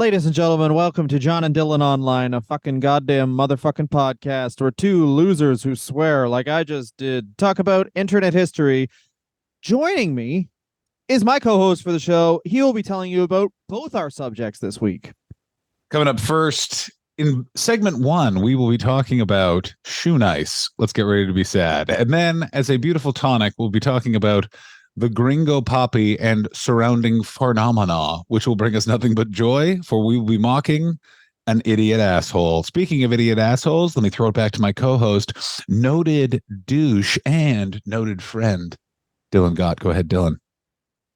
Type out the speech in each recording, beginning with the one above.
Ladies and gentlemen, welcome to John and Dylan Online, a fucking goddamn motherfucking podcast where two losers who swear, like I just did, talk about internet history. Joining me is my co-host for the show. He will be telling you about both our subjects this week. Coming up first, in segment one, we will be talking about Shoenice. Let's get ready to be sad. And then, as a beautiful tonic, we'll be talking about the Gringo Poppy and surrounding phenomena, which will bring us nothing but joy, for we will be mocking an idiot asshole. Speaking of idiot assholes, let me throw it back to my co-host, noted douche and noted friend, Dylan Gott. Go ahead, Dylan.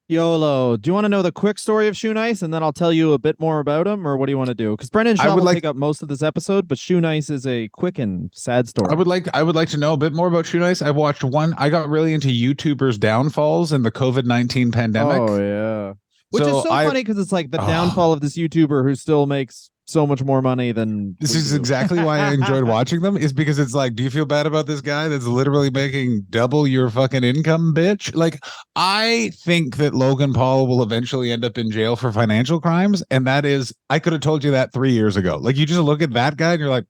YOLO. Do you want to know the quick story of Shoenice, and then I'll tell you a bit more about him, or what do you want to do? Because Brendan Schaub will take up most of this episode, but Shoenice is a quick and sad story. I would like to know a bit more about Shoenice. I've watched one. I got really into YouTubers' downfalls in the COVID-19 pandemic. Oh yeah, which is so funny because it's like the downfall of this YouTuber who still makes so much more money than this is exactly why I enjoyed watching them, is because it's like, do you feel bad about this guy that's literally making double your fucking income, bitch? Like, I think that Logan Paul will eventually end up in jail for financial crimes, and that is, I could have told you that 3 years ago. Like, you just look at that guy and you're like,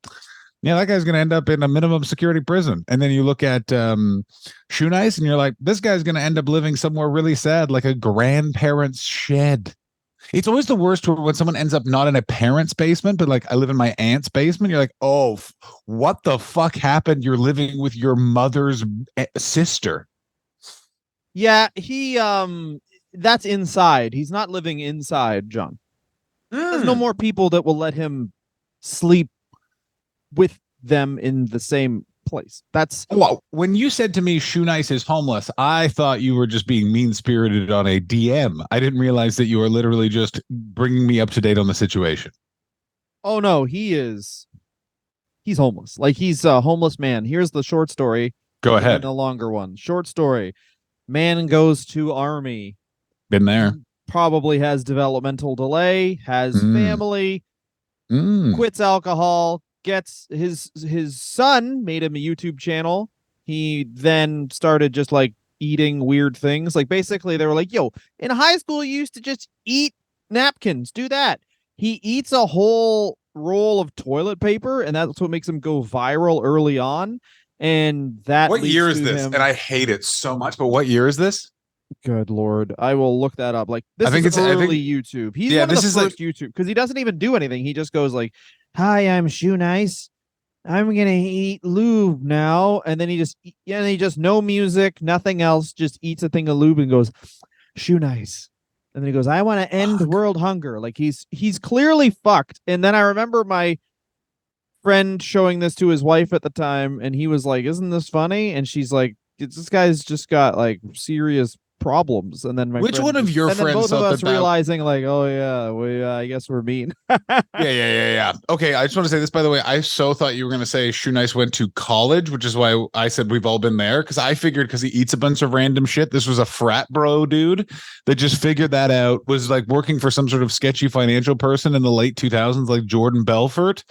yeah, that guy's gonna end up in a minimum security prison. And then you look at Shoenice and you're like, this guy's gonna end up living somewhere really sad, like a grandparent's shed. It's always the worst when someone ends up not in a parent's basement, but like, I live in my aunt's basement. You're like, oh, what the fuck happened? You're living with your mother's sister. Yeah, that's inside. He's not living inside, John. There's no more people that will let him sleep with them in the same place. That's when you said to me Shoenice is homeless, I thought you were just being mean-spirited on a DM. I didn't realize that you were literally just bringing me up to date on the situation. Oh no, he's homeless. Like, he's a homeless man. Here's the short story. Go ahead. The longer one. Short story. Man goes to army. Been there. Probably has developmental delay, has family, quits alcohol, gets his son made him a YouTube channel. He then started just like eating weird things. Like, basically they were like, yo, in high school you used to just eat napkins, do that. He eats a whole roll of toilet paper, and that's what makes him go viral early on. And that, what year is this? And I hate it so much, but what year is this? Good Lord, I will look that up. Like, this is early YouTube. He's one of the first YouTube, because he doesn't even do anything. He just goes like, hi, I'm Shoenice. I'm gonna eat lube now, and then he just no music, nothing else, just eats a thing of lube and goes, Shoenice. And then he goes, I want to end world hunger. Like, he's clearly fucked. And then I remember my friend showing this to his wife at the time, and he was like, isn't this funny? And she's like, this guy's just got like serious problems. And then which one of your friends, both of us realizing like, oh yeah, I guess we're mean. yeah. Okay, I just want to say this, by the way. I so thought you were going to say Shoenice went to college, which is why I said we've all been there, because I figured, because he eats a bunch of random shit, this was a frat bro dude that just figured that out, was like working for some sort of sketchy financial person in the late 2000s, like Jordan Belfort.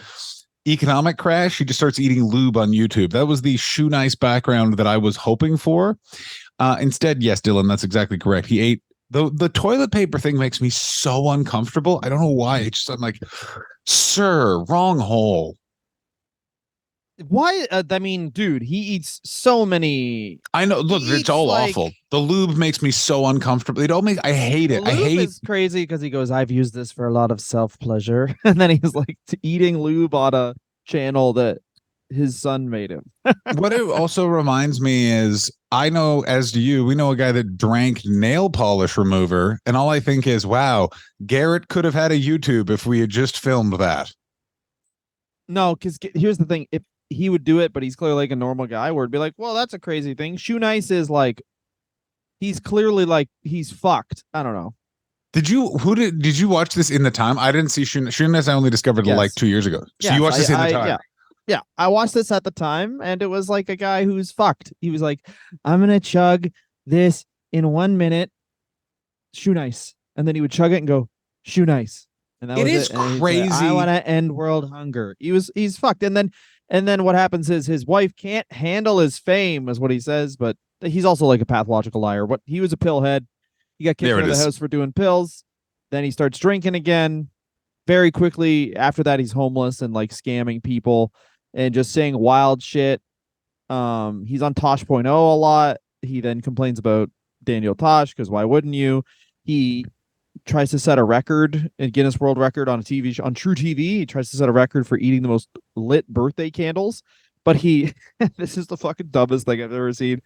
Economic crash, he just starts eating lube on YouTube. That was the Shoenice background that I was hoping for. Instead, yes, Dylan, that's exactly correct. He ate the toilet paper thing. Makes me so uncomfortable. I don't know why. It's just, I'm like, sir, wrong hole. Why? I mean, dude, he eats so many. I know. Look, it's all awful. The lube makes me so uncomfortable. I hate it. I hate. It's crazy because he goes, I've used this for a lot of self pleasure, and then he's like eating lube on a channel that his son made him. What it also reminds me is, I know, as do you, we know a guy that drank nail polish remover, and all I think is, wow, Garrett could have had a YouTube if we had just filmed that. No, because here's the thing: if he would do it, but he's clearly like a normal guy, where it'd be like, well, that's a crazy thing. Shoenice is like, he's clearly like, he's fucked. I don't know. Did you watch this in the time? I didn't see Shoenice. I only discovered it like 2 years ago. So you watched this in the time. Yeah, I watched this at the time, and it was like a guy who's fucked. He was like, I'm gonna chug this in 1 minute, Shoenice, and then he would chug it and go, Shoenice, and that was it. Is crazy. Said, I want to end world hunger. He's fucked, and then what happens is his wife can't handle his fame, is what he says, but he's also like a pathological liar. He was a pillhead. He got kicked out of the house for doing pills. Then he starts drinking again. very quickly after that, he's homeless and like scamming people and just saying wild shit. He's on Tosh.0 a lot. He then complains about Daniel Tosh because why wouldn't you? He tries to set a record, a Guinness World Record on a TV show, on True TV. He tries to set a record for eating the most lit birthday candles, but he this is the fucking dumbest thing I've ever seen.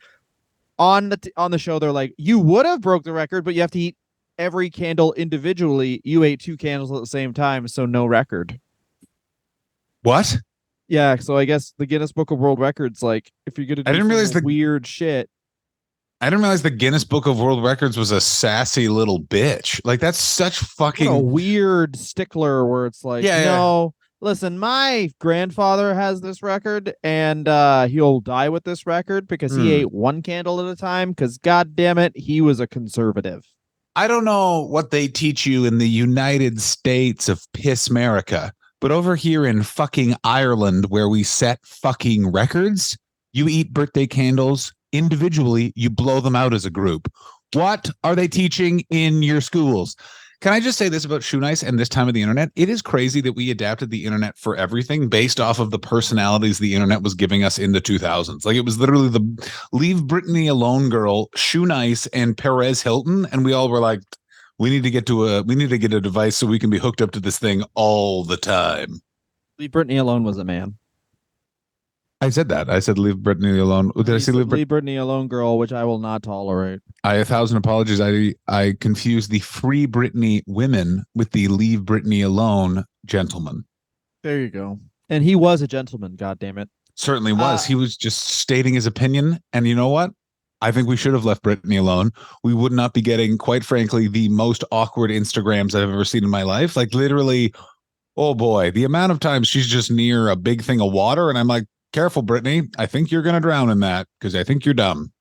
On the show, they're like, you would have broke the record, but you have to eat every candle individually. You ate 2 candles at the same time, so no record. What? Yeah, so I guess the Guinness Book of World Records, like, if you're gonna do weird shit. I didn't realize the Guinness Book of World Records was a sassy little bitch. Like, that's such fucking a weird stickler where it's like, no, listen, my grandfather has this record and he'll die with this record because he ate 1 candle at a time because god damn it, he was a conservative. I don't know what they teach you in the United States of Piss America, but over here in fucking Ireland, where we set fucking records, you eat birthday candles individually, you blow them out as a group. What are they teaching in your schools? Can I just say this about Shoenice and this time of the internet? It is crazy that we adapted the internet for everything based off of the personalities the internet was giving us in the 2000s. Like, it was literally the Leave Britney Alone girl, Shoenice, and Perez Hilton, and we all were like, we need to get a device so we can be hooked up to this thing all the time. Leave Britney Alone was a man. I said that. I said leave Britney alone. Did I say leave Britney alone, girl, which I will not tolerate. 1,000 apologies. I confused the Free Britney women with the Leave Britney Alone gentlemen. There you go. And he was a gentleman, god damn it. Certainly was. He was just stating his opinion. And you know what? I think we should have left Britney alone. We would not be getting, quite frankly, the most awkward Instagrams I've ever seen in my life. Like, literally, oh boy, the amount of times she's just near a big thing of water. And I'm like, careful, Brittany. I think you're going to drown in that because I think you're dumb.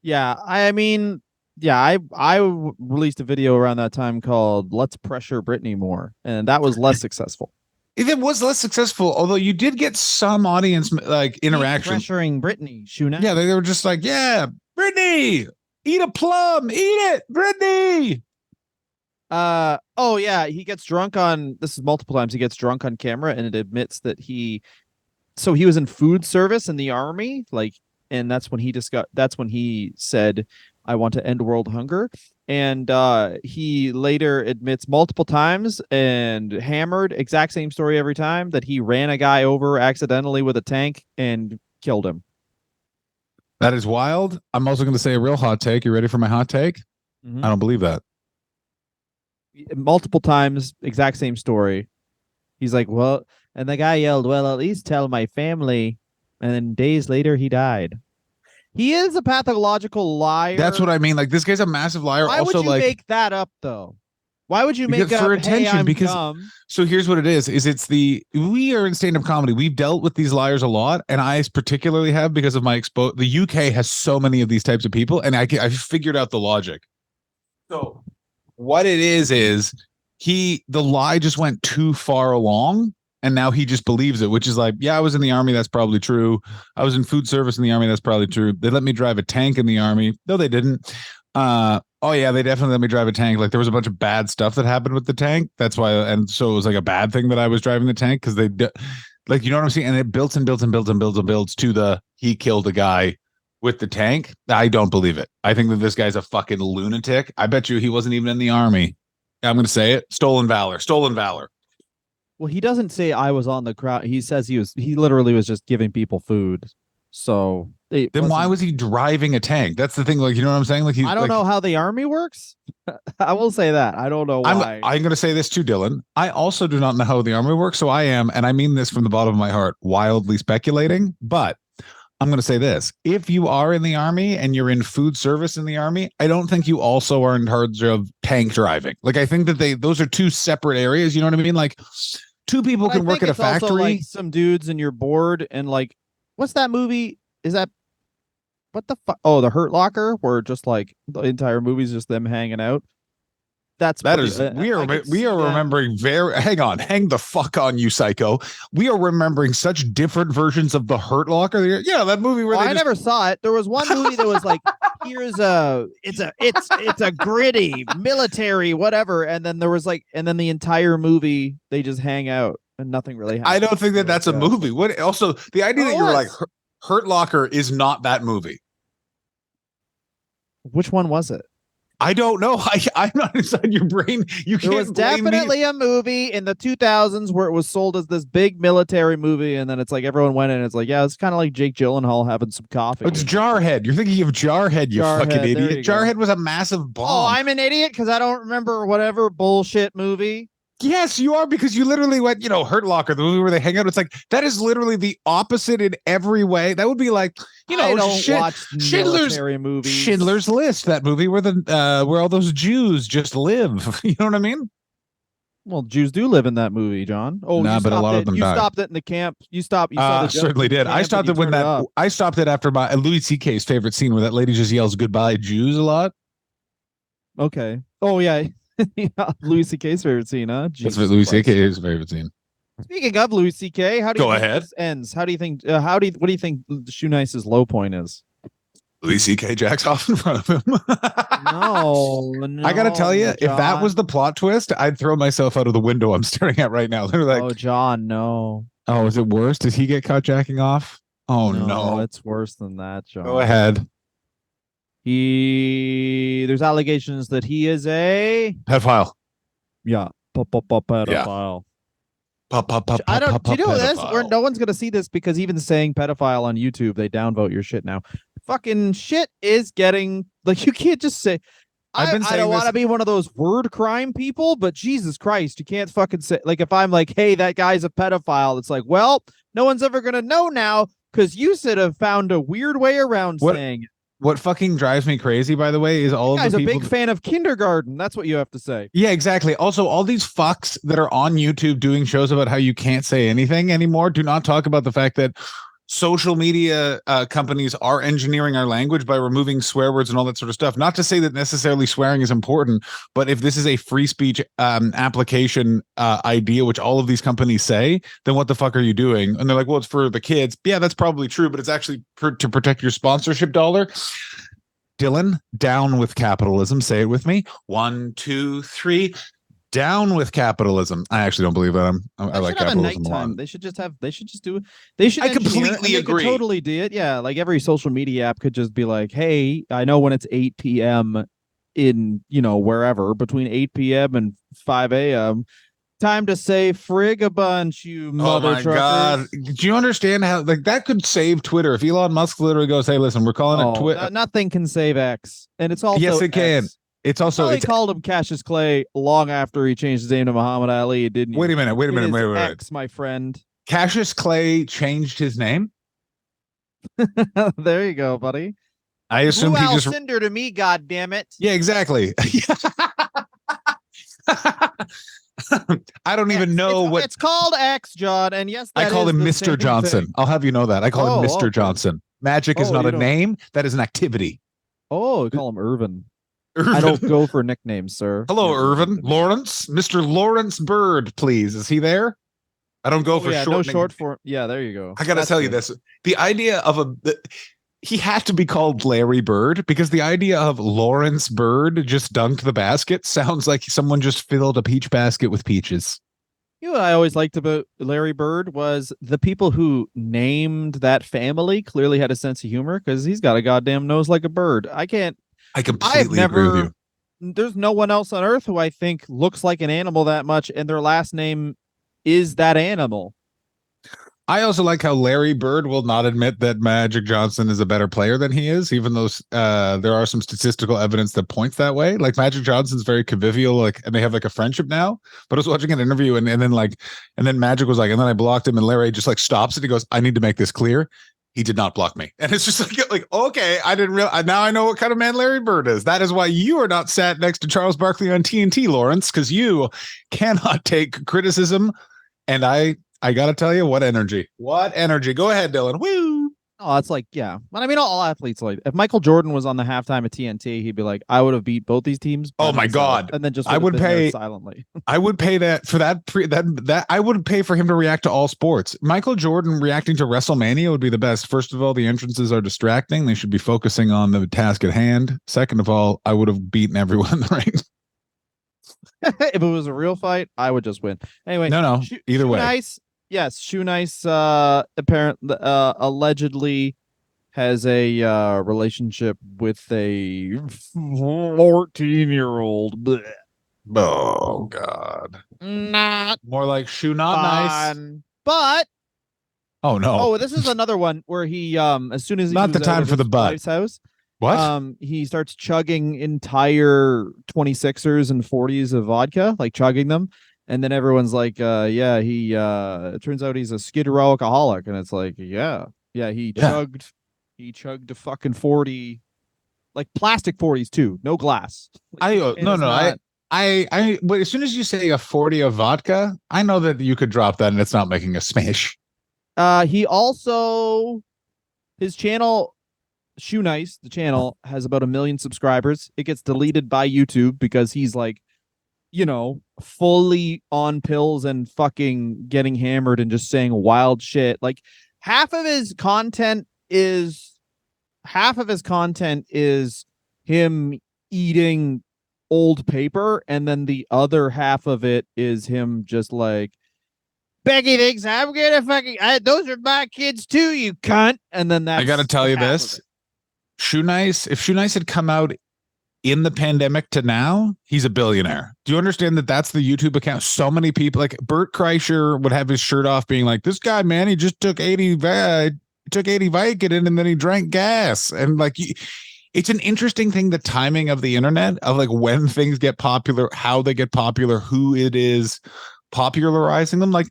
Yeah, I mean, yeah, I released a video around that time called "Let's Pressure Britney More," and that was less successful. It was less successful, although you did get some audience like interaction. Pressuring Britney, Shoenice. Yeah, they were just like, "Yeah, Britney, eat a plum, eat it, Britney." Oh yeah, he gets drunk on. This is multiple times. He gets drunk on camera, and it admits that he was in food service in the army, like, and that's when he said, I want to end world hunger. And he later admits multiple times and hammered, exact same story every time, that he ran a guy over accidentally with a tank and killed him. That is wild. I'm also going to say a real hot take. You ready for my hot take? I don't believe that. Multiple times, exact same story. He's like, well, and the guy yelled, well, at least tell my family. And then days later, he died. He is a pathological liar. That's what I mean. Like, this guy's a massive liar. Why would you make that up, though? Why would you make it for up, attention? Hey, I'm because dumb. So here's what it is we are in stand-up comedy. We've dealt with these liars a lot, and I particularly have because of my the UK has so many of these types of people, and I figured out the logic. So what it is the lie just went too far along. And now he just believes it, which is like, yeah, I was in the army. That's probably true. I was in food service in the army. That's probably true. They let me drive a tank in the army. No, they didn't. Oh yeah, they definitely let me drive a tank. Like, there was a bunch of bad stuff that happened with the tank. That's why. And so it was like a bad thing that I was driving the tank because like, you know what I'm saying? And it builds and builds and builds and builds and builds to he killed a guy with the tank. I don't believe it. I think that this guy's a fucking lunatic. I bet you he wasn't even in the army. I'm going to say it. Stolen valor. Well, he doesn't say I was on the crowd. He says he literally was just giving people food. So then why was he driving a tank? That's the thing. Like, you know what I'm saying? Like, I don't know how the army works. I will say that. I don't know why. I'm going to say this too, Dylan. I also do not know how the army works. So I am, and I mean this from the bottom of my heart, wildly speculating, but I'm going to say this. If you are in the army and you're in food service in the army, I don't think you also are in charge of tank driving. Like, I think that those are two separate areas. You know what I mean? Like, two people can work at a factory. Also, like, some dudes and you're bored and like, what's that movie? Is that what the fuck? Oh, The Hurt Locker, where just like the entire movie's just them hanging out. we are remembering hang the fuck on, you psycho. We are remembering such different versions of the Hurt Locker. Yeah, that movie where I never saw it. There was one movie that was like, it's a gritty military whatever, and then there was like, and then the entire movie they just hang out and nothing really happens. I don't think that's a movie. What also the idea that you're like Hurt Locker is not that movie. Which one was it? I don't know. I'm not inside your brain. There was definitely a movie in the 2000s where it was sold as this big military movie, and then it's like everyone went in and it's like, yeah, it's kind of like Jake Gyllenhaal having some coffee. It's Jarhead. You're thinking of Jarhead, you fucking idiot. Jarhead was a massive bomb. Oh, I'm an idiot because I don't remember whatever bullshit movie. Yes, you are, because you literally went, Hurt Locker, the movie where they hang out. It's like, that is literally the opposite in every way. That would be like, I don't watch military movies. Schindler's List, that movie where where all those Jews just live. You know what I mean? Well, Jews do live in that movie, John. Oh, nah, but a lot of them died. You stopped it in the camp. You stopped. Certainly did. I stopped it when I stopped it after my Louis C.K.'s favorite scene where that lady just yells "Goodbye, Jews" a lot. Okay. Oh yeah. Louis C.K.'s favorite scene, huh? Jesus, that's Louis C.K.'s favorite scene. Speaking of Louis C.K., how do you go think ahead? This ends? How do you think? What do you think Shoenice's low point is? Louis C.K. jacks off in front of him. No, I gotta tell you, John, if that was the plot twist, I'd throw myself out of the window I'm staring at right now. They're like, oh, John, no. Oh, is it worse? Does he get caught jacking off? Oh no, it's worse than that, John. Go ahead. There's allegations that he is a pedophile. Yeah, pedophile. I don't. Do you know this? Where no one's gonna see this because even saying pedophile on YouTube, they downvote your shit now. Fucking shit is getting like you can't just say. I don't want to be one of those word crime people, but Jesus Christ, you can't fucking say like if I'm like, hey, that guy's a pedophile. It's like, well, no one's ever gonna know now because you should have found a weird way around saying it. What fucking drives me crazy, by the way, is all of the people. Guy's a big fan of kindergarten. That's what you have to say. Yeah, exactly. Also, all these fucks that are on YouTube doing shows about how you can't say anything anymore do not talk about the fact that social media companies are engineering our language by removing swear words and all that sort of stuff. Not to say that necessarily swearing is important, but if this is a free speech application idea, which all of these companies say, then what the fuck are you doing? And they're like, well, it's for the kids. Yeah, that's probably true, but it's actually to protect your sponsorship dollar. Dylan, down with capitalism. Say it with me. 1, 2, 3. Down with capitalism. I actually don't believe that. I like capitalism a lot. They should just do it. They should. I completely agree. Totally do it. Yeah, like every social media app could just be like, "Hey, I know when it's 8 p.m. in wherever between 8 p.m. and 5 a.m. Time to say frig a bunch, you mother truckers." God. Do you understand how that could save Twitter if Elon Musk literally goes, "Hey, listen, we're calling it Twitter." Nothing can save X, and it's also yes, it can. It's also he called him Cassius Clay long after he changed his name to Muhammad Ali, didn't he? Wait a minute. Wait. X, my friend. Cassius Clay changed his name. There you go, buddy. I assume he just Cinder to me. God damn it. Yeah, exactly. I don't even know what it's called. X, John, and yes, I call him Mr. Johnson. I'll have you know that I call him Mr. Johnson. Magic is not a name; that is an activity. Oh, call him Irvin. I don't go for nicknames, sir. Hello, Irvin. Lawrence. Mr. Lawrence Bird, please. Is he there? I don't go for short form. Yeah, there you go. I got to tell you this. The idea of he had to be called Larry Bird because the idea of Lawrence Bird just dunked the basket sounds like someone just filled a peach basket with peaches. You know what I always liked about Larry Bird was the people who named that family clearly had a sense of humor because he's got a goddamn nose like a bird. I completely agree with you. There's no one else on earth who I think looks like an animal that much, and their last name is that animal. I also like how Larry Bird will not admit that Magic Johnson is a better player than he is, even though there are some statistical evidence that points that way. Like Magic Johnson's very convivial, and they have a friendship now. But I was watching an interview, and then Magic was like, and then I blocked him, and Larry just stops it. He goes, "I need to make this clear. He did not block me." And it's just like okay, I didn't realize. Now I know what kind of man Larry Bird is. That is why you are not sat next to Charles Barkley on TNT, Lawrence, because you cannot take criticism. And I got to tell you, what energy. Go ahead, Dylan. Woo. Oh, that's like, yeah. But I mean, all athletes, like, if Michael Jordan was on the halftime of TNT, he'd be like, I would have beat both these teams by Oh my myself, God. and then just I would have would been there pay silently. I would pay that for that I would pay for him to react to all sports. Michael Jordan reacting to WrestleMania would be the best. First of all, the entrances are distracting. They should be focusing on the task at hand. Second of all, I would have beaten everyone in the ring. If it was a real fight, I would just win. Anyway, No. Either way. Shoenice, yes, Shoenice apparently allegedly has a relationship with a 14-year-old. Oh God. Not More like shoe not nice. fun. But Oh no. this is another one where he as soon as he Not the moves out time of for the his butt. wife's house, What? he starts chugging entire 26ers and 40s of vodka, like chugging them. And then everyone's like, yeah, it turns out he's a Skid Row alcoholic. And it's like, yeah, he chugged a fucking 40, like plastic 40s too, no glass. But as soon as you say a 40 of vodka, I know that you could drop that and it's not making a smash. He also, his channel, Shoenice, the channel, has about 1 million subscribers. It gets deleted by YouTube because he's like, fully on pills and fucking getting hammered and just saying wild shit. Like half of his content is him eating old paper, and then the other half of it is him just like, Becky thinks I'm gonna fucking those are my kids too, you cunt. And then I gotta tell you this. Shoenice, if Shoenice had come out in the pandemic to now, he's a billionaire. Do you understand that that's the YouTube account? So many people, like Bert Kreischer would have his shirt off being like, this guy, man, he just took 80 Vicodin and then he drank gas. And like, it's an interesting thing, the timing of the internet, of like when things get popular, how they get popular, who it is popularizing them. Like,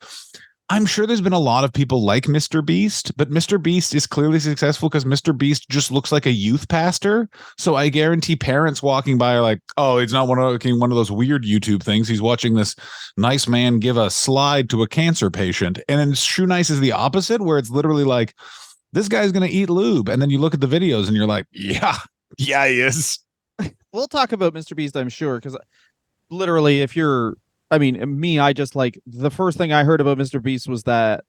I'm sure there's been a lot of people like Mr. Beast, but Mr. Beast is clearly successful because Mr. Beast just looks like a youth pastor. So I guarantee parents walking by are like, oh, it's not one of those weird YouTube things. He's watching this nice man give a slide to a cancer patient. And then Shoenice is the opposite, where it's literally like, this guy's going to eat lube. And then you look at the videos and you're like, yeah, he is. We'll talk about Mr. Beast, I'm sure, because literally, I just like, the first thing I heard about Mr. Beast was that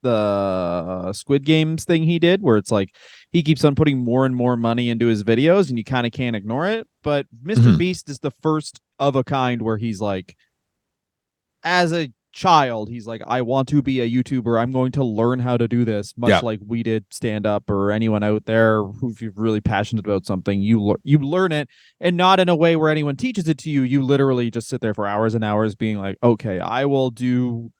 the Squid Games thing he did, where it's like he keeps on putting more and more money into his videos and you kind of can't ignore it. But Mr. Beast is the first of a kind where he's like, as a child, he's like, I want to be a YouTuber. I'm going to learn how to do this, much like we did stand up, or anyone out there who, if you're really passionate about something, you learn it, and not in a way where anyone teaches it to you. You literally just sit there for hours and hours being like, okay, I will do.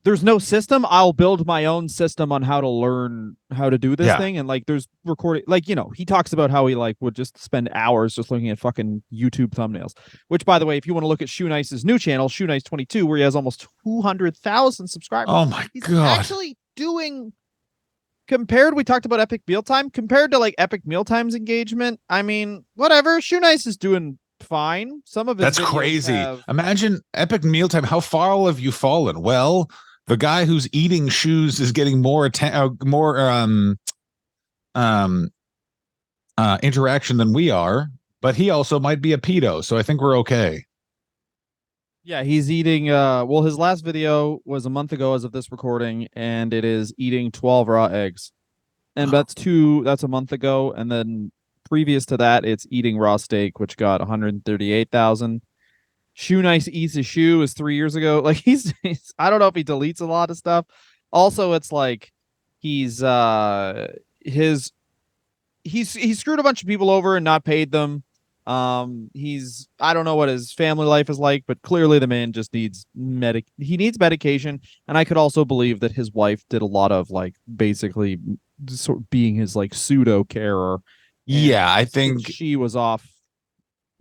There's no system. I'll build my own system on how to learn how to do this thing. And like, there's recording, like, he talks about how he like would just spend hours just looking at fucking YouTube thumbnails, which, by the way, if you want to look at Shoenice's new channel, Shoenice 22, where he has almost 200,000 subscribers. Oh my He's God. actually doing, we talked about Epic Mealtime, compared to like Epic Mealtime's engagement. I mean, whatever. Shoenice is doing fine. Some of it. That's crazy. Imagine Epic Mealtime. How far have you fallen? Well, the guy who's eating shoes is getting more interaction than we are, but he also might be a pedo, so I think we're okay. Yeah, he's eating his last video was a month ago as of this recording, and it is eating 12 raw eggs. And that's a month ago, and then previous to that it's eating raw steak, which got 138,000. Shoenice eats a shoe is 3 years ago. Like he's I don't know if he deletes a lot of stuff. Also, it's like he's screwed a bunch of people over and not paid them. I don't know what his family life is like, but clearly the man just needs medication. And I could also believe that his wife did a lot of like basically sort of being his like pseudo carer. Yeah, I think she was off.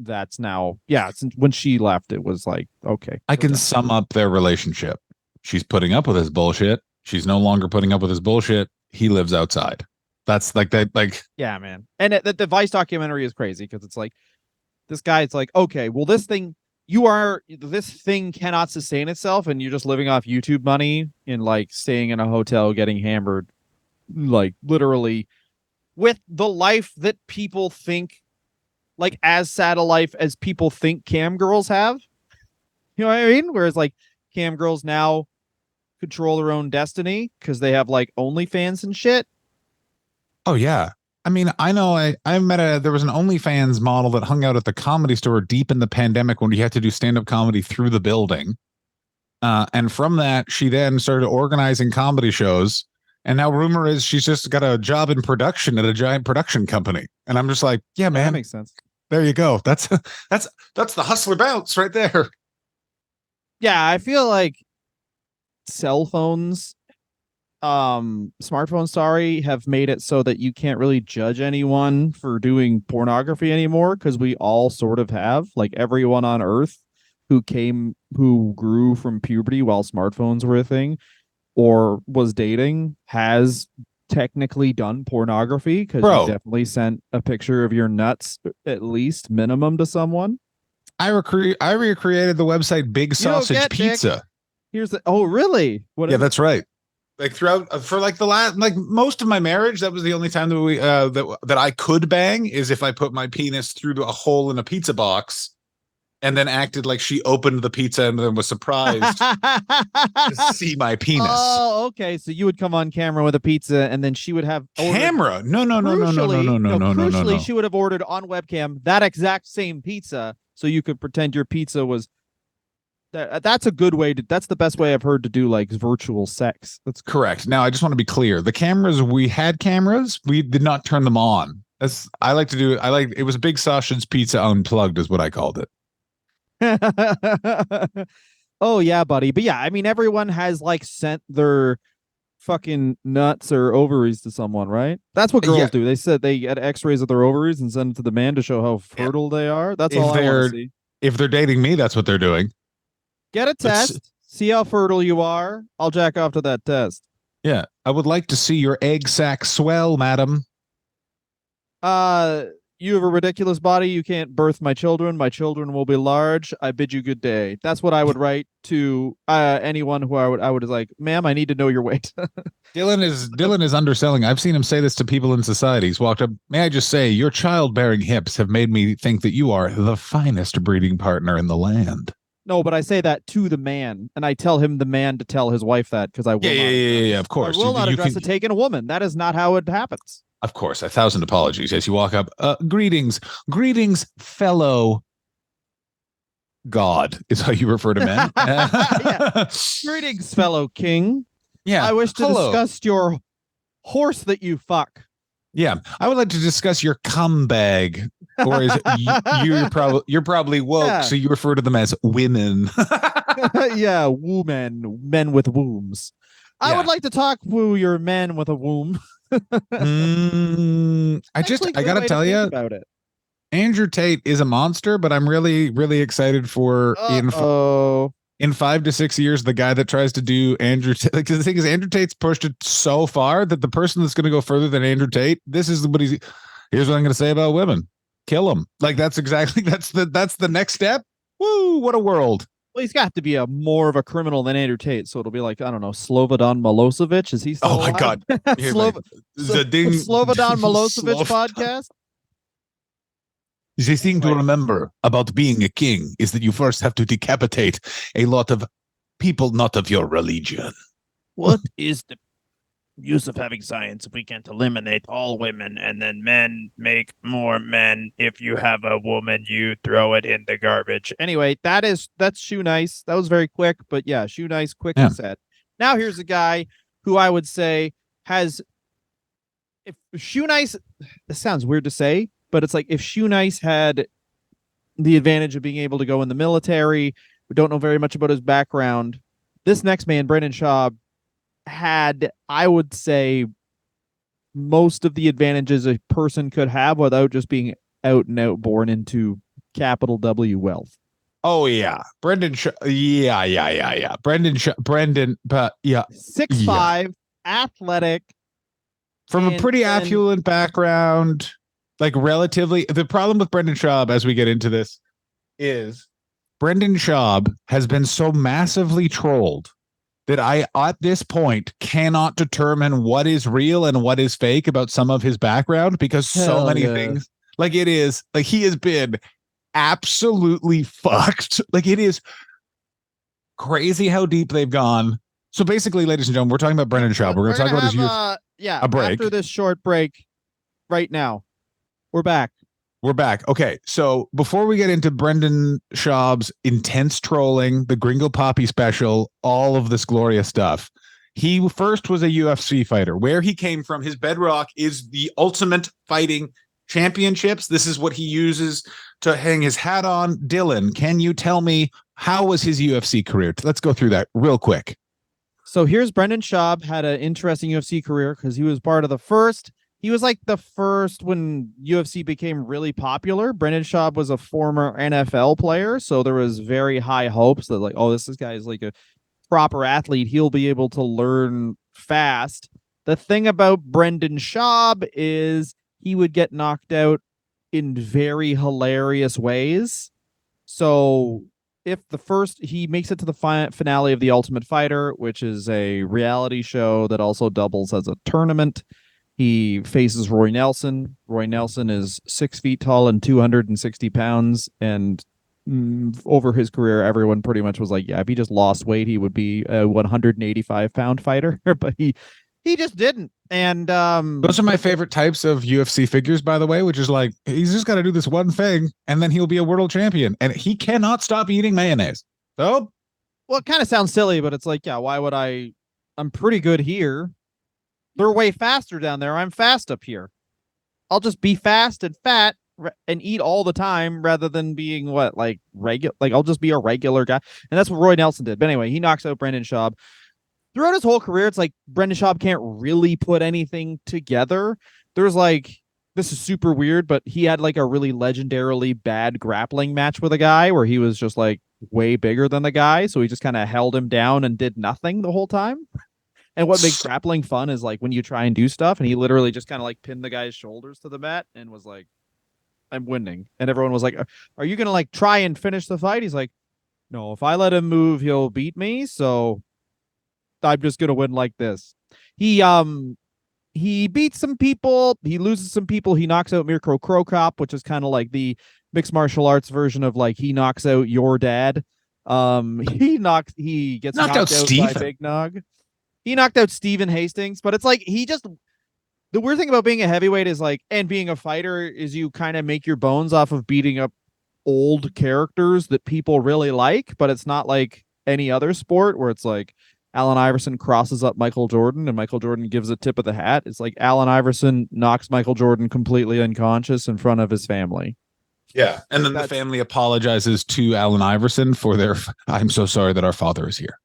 That's now, since when she left, it was like, okay. I can sum up their relationship. She's putting up with his bullshit. She's no longer putting up with his bullshit. He lives outside. That's like that. Like, yeah, man. And the Vice documentary is crazy because it's like this guy. It's like, okay, well, this thing cannot sustain itself, and you're just living off YouTube money and like staying in a hotel, getting hammered like literally with the life that people think, like as sad a life as people think cam girls have. You know what I mean? Whereas like cam girls now control their own destiny because they have like OnlyFans and shit. Oh yeah. I mean, I know I met there was an OnlyFans model that hung out at the Comedy Store deep in the pandemic when you had to do stand-up comedy through the building. And from that, she then started organizing comedy shows. And now rumor is she's just got a job in production at a giant production company. And I'm just like, yeah, man, that makes sense. There you go. That's the hustler bounce right there. Yeah, I feel like cell phones, smartphones, sorry, have made it so that you can't really judge anyone for doing pornography anymore because we all sort of have. Like everyone on Earth who grew from puberty while smartphones were a thing or was dating has technically done pornography because you definitely sent a picture of your nuts at least minimum to someone. I recreated the website Big Sausage Pizza. Dick. Here's the really? Yeah, that's right. Like throughout for like the last like most of my marriage, that was the only time that we that I could bang is if I put my penis through a hole in a pizza box and then acted like she opened the pizza and then was surprised to see my penis. Oh, okay. So you would come on camera with a pizza and then she would have camera. No. Crucially, she would have ordered on webcam that exact same pizza so you could pretend your pizza was that's a good way that's the best way I've heard to do like virtual sex. That's correct. Now I just want to be clear. The cameras, we had cameras, we did not turn them on. I like to do it. It was Big Sausage Pizza Unplugged is what I called it. Oh yeah, buddy. But yeah, I mean everyone has like sent their fucking nuts or ovaries to someone, right? That's what girls do. They said they get x-rays of their ovaries and send it to the man to show how fertile they are. That's all I want to see. If they're dating me, that's what they're doing. Get a test, see how fertile you are. I'll jack off to that test. Yeah, I would like to see your egg sac swell, madam. You have a ridiculous body. You can't birth my children. My children will be large. I bid you good day. That's what I would write to anyone who I would like, ma'am, I need to know your weight. Dylan is underselling. I've seen him say this to people in society. He's walked up. May I just say, your childbearing hips have made me think that you are the finest breeding partner in the land. No, but I say that to the man, and I tell him the man to tell his wife that because I will. Yeah, of course. I will not address it taking a woman. That is not how it happens. Of course, 1,000 apologies as you walk up. Greetings, fellow God is how you refer to men. Yeah. Greetings, fellow king. Yeah, I wish to discuss your horse that you fuck. Yeah, I would like to discuss your cum bag. Or is it you're probably woke, so you refer to them as women. Yeah, women, men with wombs. I would like to talk to your men with a womb. I gotta tell you about it. Andrew Tate is a monster, but I'm really, really excited for in 5 to 6 years, the guy that tries to do Andrew Tate. Like, the thing is, Andrew Tate's pushed it so far that the person that's going to go further than Andrew Tate, here's what I'm going to say about women. Kill them. Like, that's the next step. Woo, what a world. Well, he's got to be more of a criminal than Andrew Tate, so it'll be like, I don't know, Slobodan Milosevic. Is he still alive? My God. Slobodan Milosevic podcast? The thing to remember about being a king is that you first have to decapitate a lot of people not of your religion. What is the use of having science if we can't eliminate all women and then men make more men? If you have a woman, you throw it in the garbage. Anyway, that's Shoenice. That was very quick, but yeah, Shoenice, quick and said. Now here's a guy who I would say has, if Shoenice, this sounds weird to say, but it's like if Shoenice had the advantage of being able to go in the military, we don't know very much about his background. This next man, Brendan Schaub, had, I would say, most of the advantages a person could have without just being out and out born into capital W wealth. Oh yeah, Brendan. Yeah. Brendan. But yeah, 6'5", athletic, from a pretty affluent background. Like relatively, the problem with Brendan Schaub, as we get into this, is Brendan Schaub has been so massively trolled that I, at this point, cannot determine what is real and what is fake about some of his background, because so many things, like it is, like he has been absolutely fucked. Like it is crazy how deep they've gone. So basically, ladies and gentlemen, we're talking about Brendan Schaub. We're going to talk about his a break. After this short break, right now, we're back. We're back. Okay, so before we get into Brendan Schaub's intense trolling, the Gringo Poppy special, all of this glorious stuff, he first was a UFC fighter. Where he came from, his bedrock is the Ultimate Fighting Championships. This is what he uses to hang his hat on. Dylan, can you tell me, how was his UFC career? Let's go through that real quick. So here's Brendan Schaub, had an interesting UFC career because he was part of the first. He was like the first when UFC became really popular. Brendan Schaub was a former NFL player, so there was very high hopes that like, oh, this guy is like a proper athlete. He'll be able to learn fast. The thing about Brendan Schaub is he would get knocked out in very hilarious ways. So if he makes it to the finale of The Ultimate Fighter, which is a reality show that also doubles as a tournament, he faces Roy Nelson. Roy Nelson is 6 feet tall and 260 pounds. And over his career, everyone pretty much was like, yeah, if he just lost weight, he would be a 185-pound fighter. But he just didn't. And those are my favorite types of UFC figures, by the way, which is like, he's just got to do this one thing and then he'll be a world champion. And he cannot stop eating mayonnaise. So, well, it kind of sounds silly, but it's like, yeah, why would I'm pretty good here. They're way faster down there. I'm fast up here. I'll just be fast and fat and eat all the time rather than being I'll just be a regular guy. And that's what Roy Nelson did. But anyway, he knocks out Brendan Schaub. Throughout his whole career, it's like Brendan Schaub can't really put anything together. There's like, this is super weird, but he had like a really legendarily bad grappling match with a guy where he was just like way bigger than the guy. So he just kind of held him down and did nothing the whole time. And what makes grappling fun is like when you try and do stuff, and he literally just kind of like pinned the guy's shoulders to the mat and was like, I'm winning. And everyone was like, are you going to like try and finish the fight? He's like, no, if I let him move, he'll beat me. So I'm just going to win like this. He beats some people. He loses some people. He knocks out Mirko Cro Cop, which is kind of like the mixed martial arts version of like he knocks out your dad. He gets knocked out by Big Nog. He knocked out Stephen Hastings, but it's like the weird thing about being a heavyweight is like, and being a fighter is you kind of make your bones off of beating up old characters that people really like, but it's not like any other sport where it's like Allen Iverson crosses up Michael Jordan and Michael Jordan gives a tip of the hat. It's like Allen Iverson knocks Michael Jordan completely unconscious in front of his family. Yeah. And then the family apologizes to Allen Iverson for I'm so sorry that our father is here.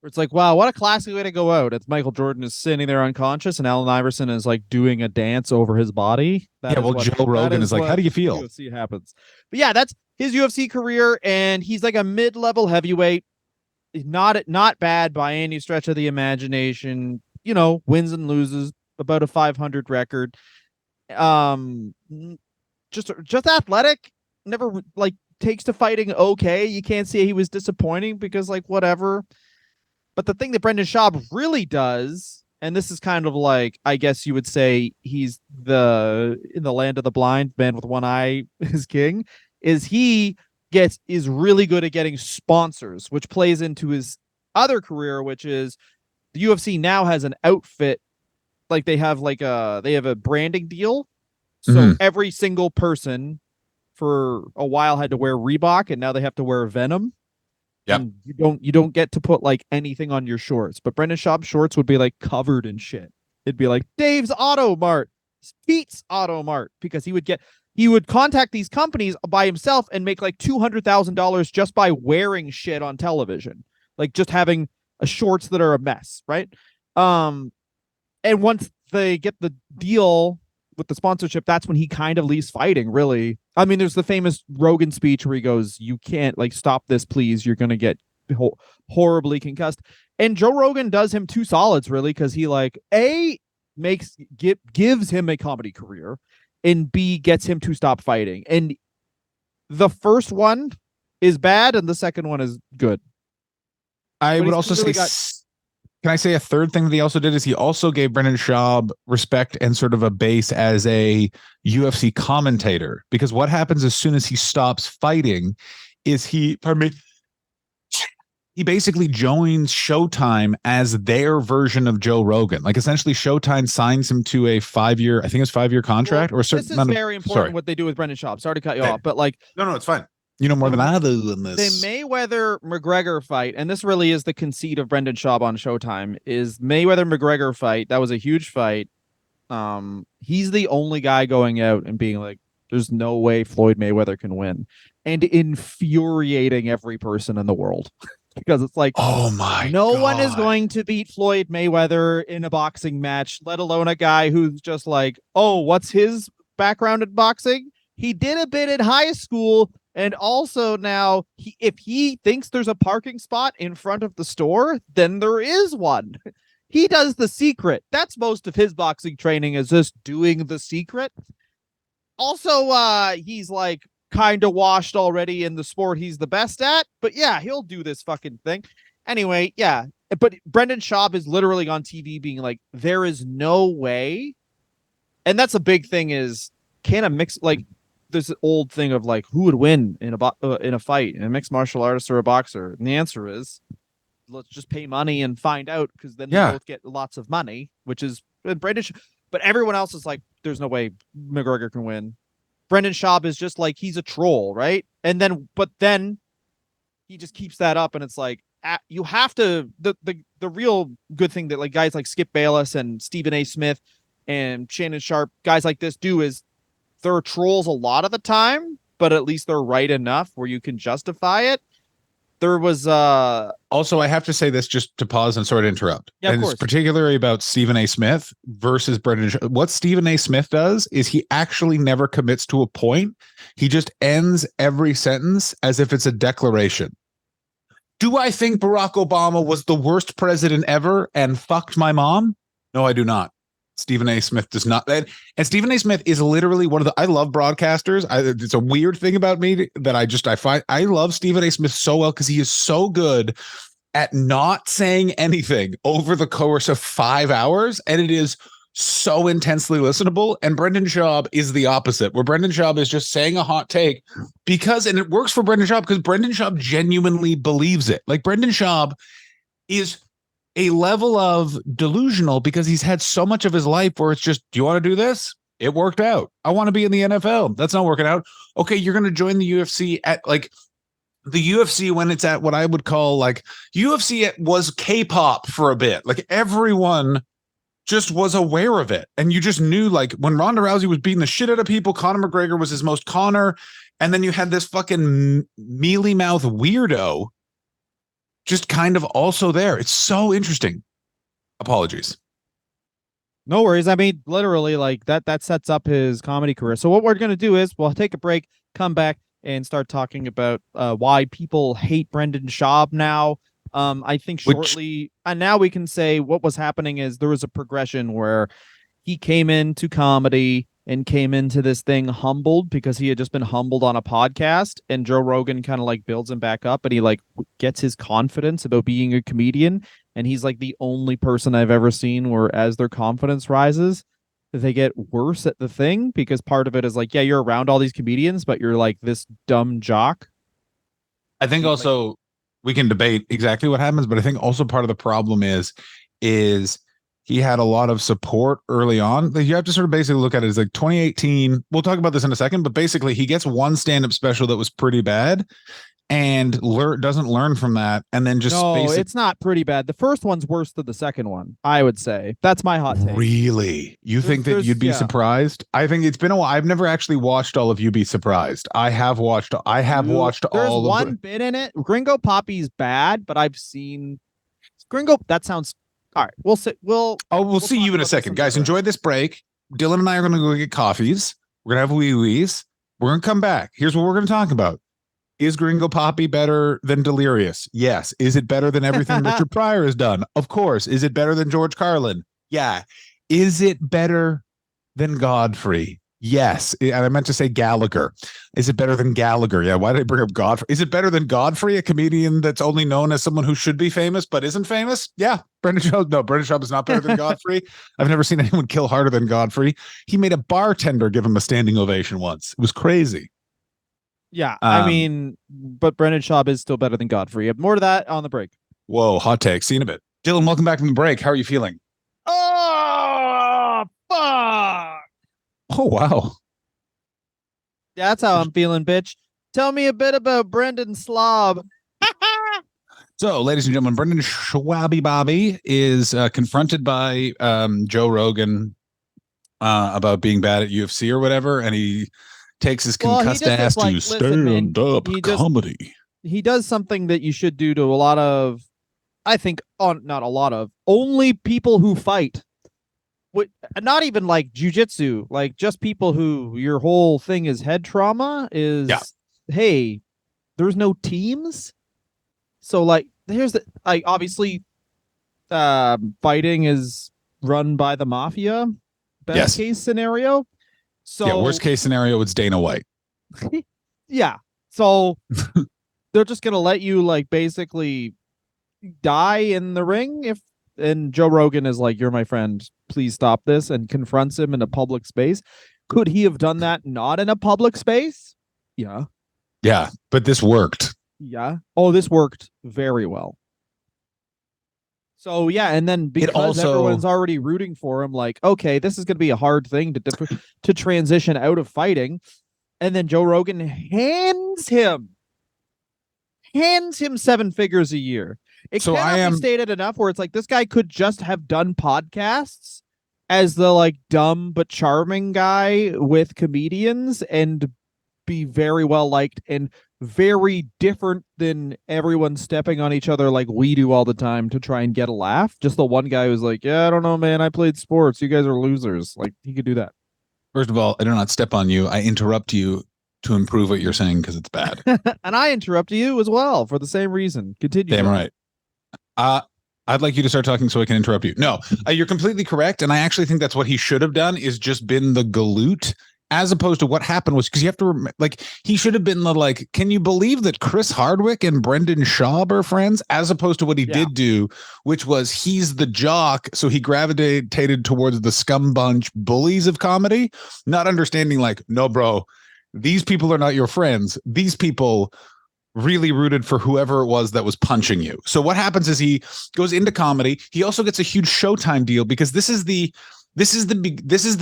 It's like, wow, what a classy way to go out. It's Michael Jordan is sitting there unconscious and Allen Iverson is like doing a dance over his body. Joe Rogan is like, how do you feel? UFC happens. But yeah, that's his UFC career. And he's like a mid-level heavyweight. Not bad by any stretch of the imagination, wins and loses, about a 500 record. Just athletic, never like takes to fighting. Okay. You can't say he was disappointing because like, whatever. But the thing that Brendan Schaub really does, and this is kind of like, I guess you would say he's in the land of the blind, man with one eye is king, is he is really good at getting sponsors, which plays into his other career, which is the UFC now has an outfit, like they have a branding deal. So every single person for a while had to wear Reebok, and now they have to wear Venom. Yep. And you don't get to put like anything on your shorts, but Brendan Schaub shorts would be like covered in shit. It'd be like Dave's Auto Mart, Pete's Auto Mart, because he would contact these companies by himself and make like $200,000 just by wearing shit on television, like just having shorts that are a mess, right? And once they get the deal with the sponsorship, that's when he kind of leaves fighting, really. I mean, there's the famous Rogan speech where he goes, you can't like stop this, please. You're going to get horribly concussed. And Joe Rogan does him two solids, really, because he like gives him a comedy career, and B gets him to stop fighting. And the first one is bad and the second one is good. I would also say Can I say a third thing that he also did is he also gave Brendan Schaub respect and sort of a base as a UFC commentator, because what happens as soon as he stops fighting is he basically joins Showtime as their version of Joe Rogan. Like essentially Showtime signs him to a 5-year, I think it's 5-year contract or a certain amount of. This is very important what they do with Brendan Schaub. Sorry to cut you off, but like, no, it's fine. You know more than I do in this. The Mayweather-McGregor fight, and this really is the conceit of Brendan Schaub on Showtime, is Mayweather-McGregor fight. That was a huge fight. He's the only guy going out and being like, there's no way Floyd Mayweather can win. And infuriating every person in the world. Because it's like, oh my no God. one is going to beat Floyd Mayweather in a boxing match, let alone a guy who's just like, oh, what's his background in boxing? He did a bit in high school. And also now, if he thinks there's a parking spot in front of the store, then there is one. He does The Secret. That's most of his boxing training, is just doing The Secret. Also, he's like kind of washed already in the sport he's the best at. But yeah, he'll do this fucking thing. Anyway, yeah. But Brendan Schaub is literally on TV being like, there is no way. And that's a big thing is, can a mix, like, this old thing of like, who would win in a fight, a mixed martial artist or a boxer? And the answer is, let's just pay money and find out, because then they both get lots of money, which is Brendan. But everyone else is like, there's no way McGregor can win. Brendan Schaub is just like, he's a troll, right? And then, but then he just keeps that up, and it's like, you have to, the real good thing that like guys like Skip Bayless and Stephen A. Smith and Shannon Sharp, guys like this do is, they're trolls a lot of the time, but at least they're right enough where you can justify it. There was also, I have to say this just to pause and sort of interrupt. Yeah, and it's particularly about Stephen A. Smith versus Brendan. What Stephen A. Smith does is he actually never commits to a point. He just ends every sentence as if it's a declaration. Do I think Barack Obama was the worst president ever and fucked my mom? No, I do not. Stephen A. Smith does not. And Stephen A. Smith is literally one of the, I love broadcasters. It's a weird thing about me that I find I love Stephen A. Smith so well because he is so good at not saying anything over the course of 5 hours. And it is so intensely listenable. And Brendan Schaub is the opposite, where Brendan Schaub is just saying a hot take because, and it works for Brendan Schaub because Brendan Schaub genuinely believes it. Like Brendan Schaub is a level of delusional because he's had so much of his life where it's just, do you want to do this? It worked out. I want to be in the NFL. That's not working out. Okay, you're going to join the UFC at like the UFC when it's at what I would call like UFC was K-pop for a bit. Like everyone just was aware of it. And you just knew like when Ronda Rousey was beating the shit out of people, Conor McGregor was his most Conor. And then you had this fucking mealy mouth weirdo just kind of also there. It's so interesting. Apologies. No worries. I mean, literally, like that sets up his comedy career. So what we're going to do is we'll take a break, come back, and start talking about why people hate Brendan Schaub now. I think shortly, and now we can say what was happening is there was a progression where he came into comedy and came into this thing humbled because he had just been humbled on a podcast, and Joe Rogan kind of like builds him back up, and he like gets his confidence about being a comedian. And he's like the only person I've ever seen where as their confidence rises, they get worse at the thing, because part of it is like, yeah, you're around all these comedians, but you're like this dumb jock. I think also we can debate exactly what happens, but I think also part of the problem is he had a lot of support early on. You have to sort of basically look at it as like 2018. We'll talk about this in a second, but basically he gets one stand-up special that was pretty bad and doesn't learn from that. And then just it's not pretty bad. The first one's worse than the second one, I would say. That's my hot take. Really? You think that you'd be surprised? I think it's been a while. I've never actually watched all of You Be Surprised. I have watched all There's one bit in it. Gringo Poppy's bad, but I've seen Gringo. That sounds all right. We'll see you in a second. Guys, enjoy this break. Dylan and I are going to go get coffees. We're going to have wee-wees. We're going to come back. Here's what we're going to talk about. Is Gringo Poppy better than Delirious? Yes. Is it better than everything Richard Pryor has done? Of course. Is it better than George Carlin? Yeah. Is it better than Godfrey? Yes, and I meant to say Gallagher. Is it better than Gallagher? Yeah, why did I bring up Godfrey? Is it better than Godfrey, a comedian that's only known as someone who should be famous but isn't famous? Yeah, Brendan Schaub. No, Brendan Schaub is not better than Godfrey. I've never seen anyone kill harder than Godfrey. He made a bartender give him a standing ovation once. It was crazy. Yeah, I mean, but Brendan Schaub is still better than Godfrey. More to that on the break. Whoa, hot take. See you in a bit. Dylan, welcome back from the break. How are you feeling? Oh, fuck. Oh, wow. That's how I'm feeling, bitch. Tell me a bit about Brendan Schaub. So, ladies and gentlemen, Brendan Schwaby Bobby is confronted by Joe Rogan about being bad at UFC or whatever, and he takes his concussed ass to stand-up comedy. He does something that you should do to a lot of, I think, not a lot of, only people who fight. Not even like jujitsu, like just people who your whole thing is head trauma is, hey, there's no teams. So like, here's the, obviously fighting is run by the mafia. Best case scenario. So worst case scenario, it's Dana White. Yeah. So they're just going to let you like basically die in the ring and Joe Rogan is like, you're my friend, please stop this, and confronts him in a public space. Could he have done that not in a public space? Yeah. Yeah, but this worked. Yeah. Oh, this worked very well. So, yeah, and then because everyone's already rooting for him, like, okay, this is going to be a hard thing to transition out of fighting. And then Joe Rogan hands him 7 figures a year. It cannot be stated enough where it's like this guy could just have done podcasts as the like dumb but charming guy with comedians and be very well liked and very different than everyone stepping on each other like we do all the time to try and get a laugh. Just the one guy who's like, yeah, I don't know, man. I played sports. You guys are losers. Like he could do that. First of all, I do not step on you. I interrupt you to improve what you're saying because it's bad. And I interrupt you as well for the same reason. Continue. Damn right. I'd like you to start talking so I can interrupt you. No, you're completely correct. And I actually think that's what he should have done is just been the galoot as opposed to what happened was because you have to like he should have been the like, can you believe that Chris Hardwick and Brendan Schaub are friends as opposed to what he did do, which was he's the jock. So he gravitated towards the scum bunch bullies of comedy, not understanding like, no, bro, these people are not your friends. These people really rooted for whoever it was that was punching you. So what happens is he goes into comedy. He also gets a huge Showtime deal because this is the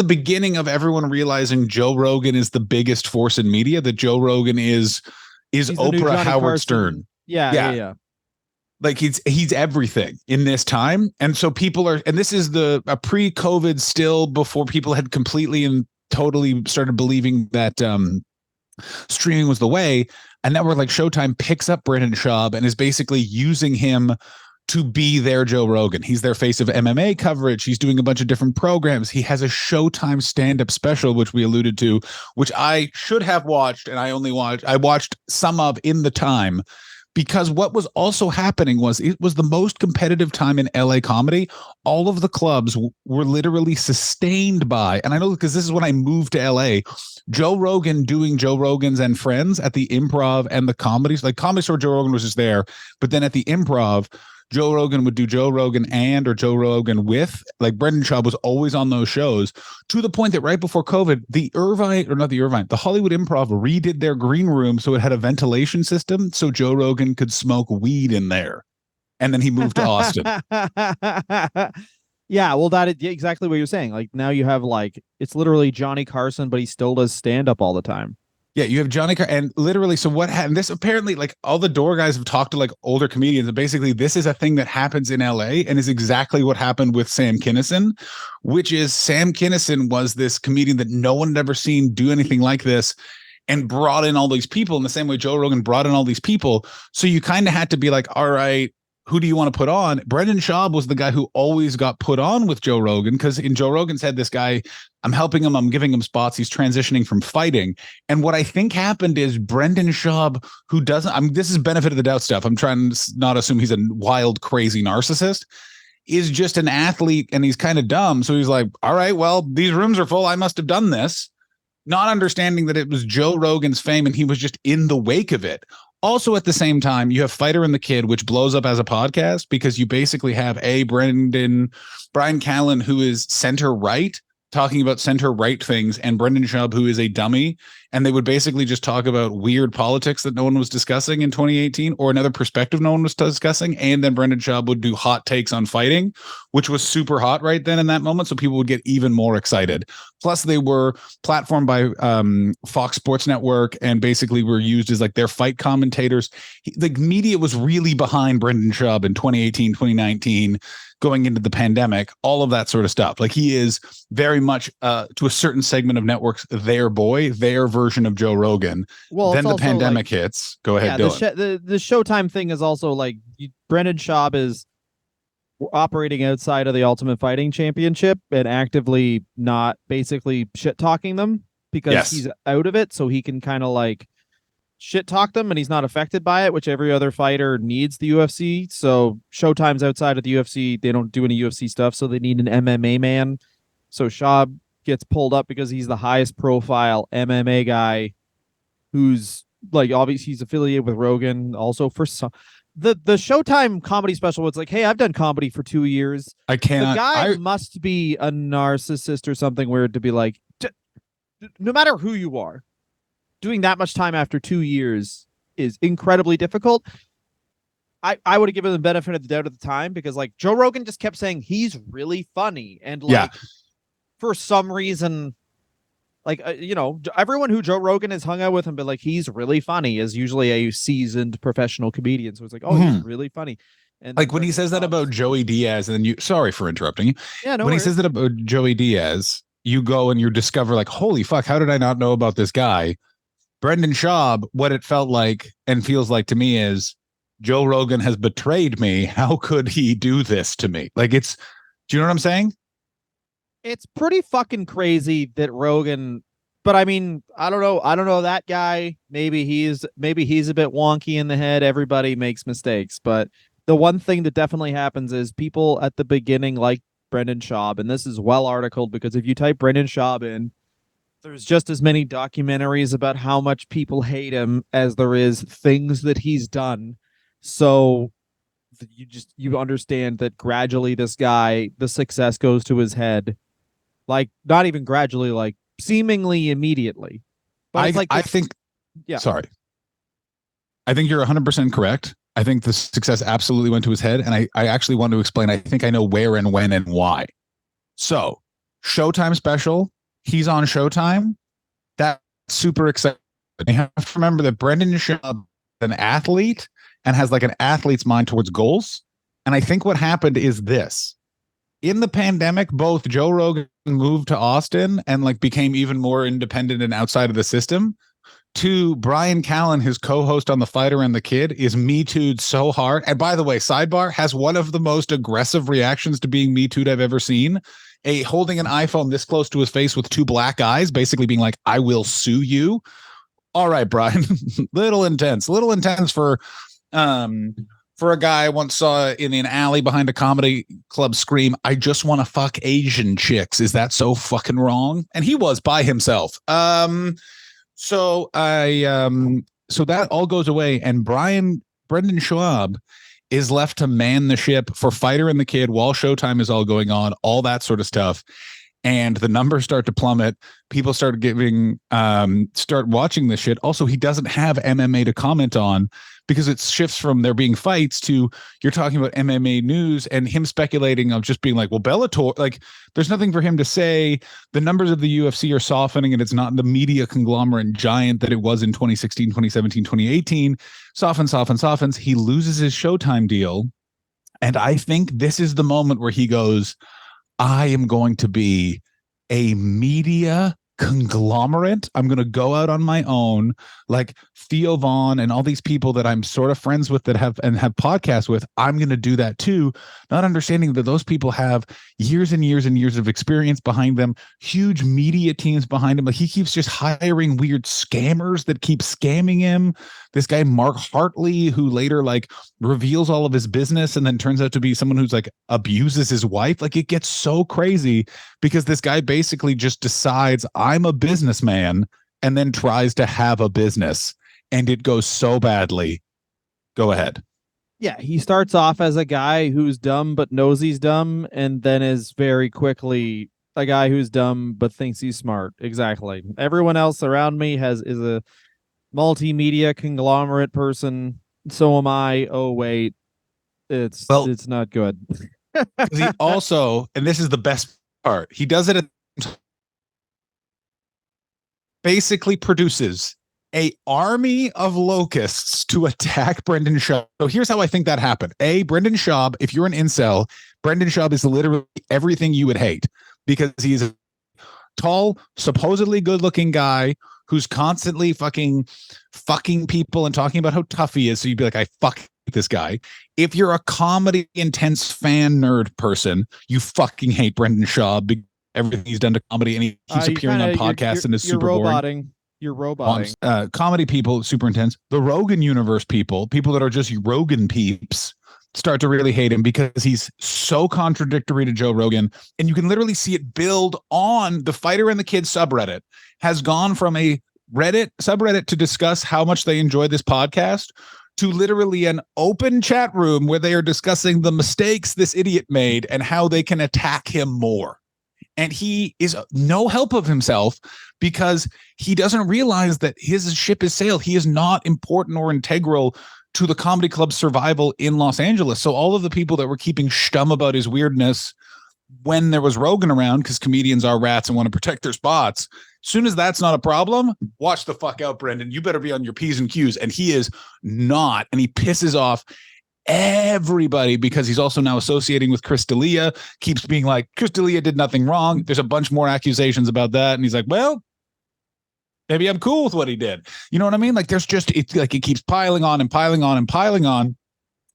beginning of everyone realizing Joe Rogan is the biggest force in media, that Joe Rogan is Oprah Howard Stern. Yeah. Like he's everything in this time. And so people are, and this is a pre-COVID still before people had completely and totally started believing that streaming was the way. A network like Showtime picks up Brendan Schaub and is basically using him to be their Joe Rogan. He's their face of MMA coverage. He's doing a bunch of different programs. He has a Showtime stand-up special, which we alluded to, which I should have watched, and I watched some of in the time, because what was also happening was it was the most competitive time in LA comedy. All of the clubs were literally sustained by, and I know because this is when I moved to LA, Joe Rogan doing Joe Rogan's and Friends at the Improv and the comedies. Like Comedy Store, Joe Rogan was just there, but then at the Improv, Joe Rogan would do Joe Rogan or Joe Rogan with, like Brendan Schaub was always on those shows, to the point that right before COVID, the Hollywood Improv redid their green room so it had a ventilation system so Joe Rogan could smoke weed in there. And then he moved to Austin. Yeah, well, that is exactly what you're saying. Like now you have like, it's literally Johnny Carson, but he still does stand up all the time. Yeah, you have Johnny and literally, so what happened? This apparently, like all the door guys have talked to like older comedians, and basically this is a thing that happens in LA and is exactly what happened with Sam Kinison, which is Sam Kinison was this comedian that no one had ever seen do anything like this and brought in all these people in the same way Joe Rogan brought in all these people. So you kind of had to be like, all right, who do you want to put on? Brendan Schaub was the guy who always got put on with Joe Rogan because in Joe Rogan's head, this guy, I'm helping him, I'm giving him spots, he's transitioning from fighting. And what I think happened is Brendan Schaub, who doesn't, this is benefit of the doubt stuff, I'm trying to not assume he's a wild, crazy narcissist, is just an athlete and he's kind of dumb. So he's like, all right, well, these rooms are full, I must have done this. not understanding that it was Joe Rogan's fame and he was just in the wake of it. Also, at the same time, you have Fighter and the Kid, which blows up as a podcast because you basically have Brian Callen, who is center right, talking about center right things, and Brendan Schaub, who is a dummy, and they would basically just talk about weird politics that no one was discussing in 2018, or another perspective no one was discussing, and then Brendan Schaub would do hot takes on fighting, which was super hot right then in that moment, so people would get even more excited. Plus, they were platformed by Fox Sports Network and basically were used as like their fight commentators. The media was really behind Brendan Schaub in 2018, 2019, going into the pandemic, all of that sort of stuff. Like, he is very much to a certain segment of networks, their boy, their version of Joe Rogan. Well, then the pandemic hits. Go ahead, Dylan. The Showtime thing is also like Brendan Schaub is operating outside of the Ultimate Fighting Championship and actively not basically shit talking them because he's out of it, so he can kind of like shit talk them and he's not affected by it, which every other fighter needs the UFC. So Showtime's outside of the UFC. They don't do any UFC stuff, so they need an MMA man. So Schaub gets pulled up because he's the highest profile MMA guy who's like, obviously he's affiliated with Rogan also for some. The Showtime comedy special, it's like, hey, I've done comedy for 2 years. I can't. The guy must be a narcissist or something weird to be like, no matter who you are, doing that much time after 2 years is incredibly difficult. I would have given the benefit of the doubt at the time because like Joe Rogan just kept saying he's really funny. And like, for some reason, like, everyone who Joe Rogan has hung out with and been like, he's really funny is usually a seasoned professional comedian. So it's like, oh, he's really funny. And like when he says that about Joey Diaz, and then sorry for interrupting you. Yeah, no when worries. he says that about Joey Diaz, you go and you discover like, holy fuck, how did I not know about this guy? Brendan Schaub, what it felt like and feels like to me is Joe Rogan has betrayed me. How could he do this to me? Like, do you know what I'm saying? It's pretty fucking crazy that Rogan, but I mean, I don't know that guy. Maybe he's a bit wonky in the head. Everybody makes mistakes, but the one thing that definitely happens is people at the beginning like Brendan Schaub, and this is well articled because if you type Brendan Schaub in, there's just as many documentaries about how much people hate him as there is things that he's done. So you understand that gradually this guy, the success goes to his head. Like, not even gradually, like seemingly immediately. But I think sorry. I think you're 100% correct. I think the success absolutely went to his head. And I actually want to explain. I think I know where and when and why. So, Showtime special. He's on Showtime. That's super exciting. You have to remember that Brendan Schaub is an athlete and has like an athlete's mind towards goals. And I think what happened is this. In the pandemic, both Joe Rogan moved to Austin and like became even more independent and outside of the system. To Brian Callen, his co-host on The Fighter and the Kid, is Me Too'd so hard. And by the way, sidebar, has one of the most aggressive reactions to being Me Too'd I've ever seen. Holding an iPhone this close to his face with two black eyes, basically being like, I will sue you. All right, Brian, little intense for a guy I once saw in an alley behind a comedy club scream, I just want to fuck Asian chicks. Is that so fucking wrong? And he was by himself. So that all goes away, and Brendan Schaub is left to man the ship for Fighter and the Kid while Showtime is all going on, all that sort of stuff. And the numbers start to plummet. People start watching this shit. Also, he doesn't have MMA to comment on because it shifts from there being fights to you're talking about MMA news and him speculating of just being like, well, Bellator, like there's nothing for him to say. The numbers of the UFC are softening and it's not the media conglomerate giant that it was in 2016, 2017, 2018. Softens. He loses his Showtime deal. And I think this is the moment where he goes, I am going to be a media conglomerate. I'm going to go out on my own, like Theo Vaughn and all these people that I'm sort of friends with that have podcasts with. I'm going to do that too, not understanding that those people have years and years and years of experience behind them, huge media teams behind him. Like he keeps just hiring weird scammers that keep scamming him. This guy, Mark Hartley, who later like reveals all of his business and then turns out to be someone who's like abuses his wife. Like it gets so crazy because this guy basically just decides I'm a businessman, and then tries to have a business, and it goes so badly. Go ahead. Yeah, he starts off as a guy who's dumb but knows he's dumb, and then is very quickly a guy who's dumb but thinks he's smart. Exactly. Everyone else around me is a multimedia conglomerate person. So am I. Oh wait, it's not good. He also, and this is the best part, he does it basically produces a army of locusts to attack Brendan Schaub. So here's how I think that happened. Brendan Schaub, if you're an incel, Brendan Schaub is literally everything you would hate, because he's a tall, supposedly good-looking guy who's constantly fucking people and talking about how tough he is. So you'd be like, I fuck this guy. If you're a comedy intense fan nerd person, you fucking hate Brendan Schaub. Everything he's done to comedy, and he keeps appearing on podcasts and is super boring. You're roboting. Comedy people, super intense. The Rogan universe people that are just Rogan peeps, start to really hate him because he's so contradictory to Joe Rogan. And you can literally see it build on the Fighter and the Kid subreddit has gone from a Reddit subreddit to discuss how much they enjoy this podcast to literally an open chat room where they are discussing the mistakes this idiot made and how they can attack him more. And he is no help of himself because he doesn't realize that his ship is sailed. He is not important or integral to the comedy club's survival in Los Angeles. So all of the people that were keeping stum about his weirdness when there was Rogan around, because comedians are rats and want to protect their spots, as soon as that's not a problem, watch the fuck out, Brendan. You better be on your P's and Q's. And he is not. And he pisses off everybody because he's also now associating with Chris D'Elia, keeps being like, Chris D'Elia did nothing wrong. There's a bunch more accusations about that. And he's like, well, maybe I'm cool with what he did. You know what I mean? Like, there's just, it's like it keeps piling on and piling on and piling on.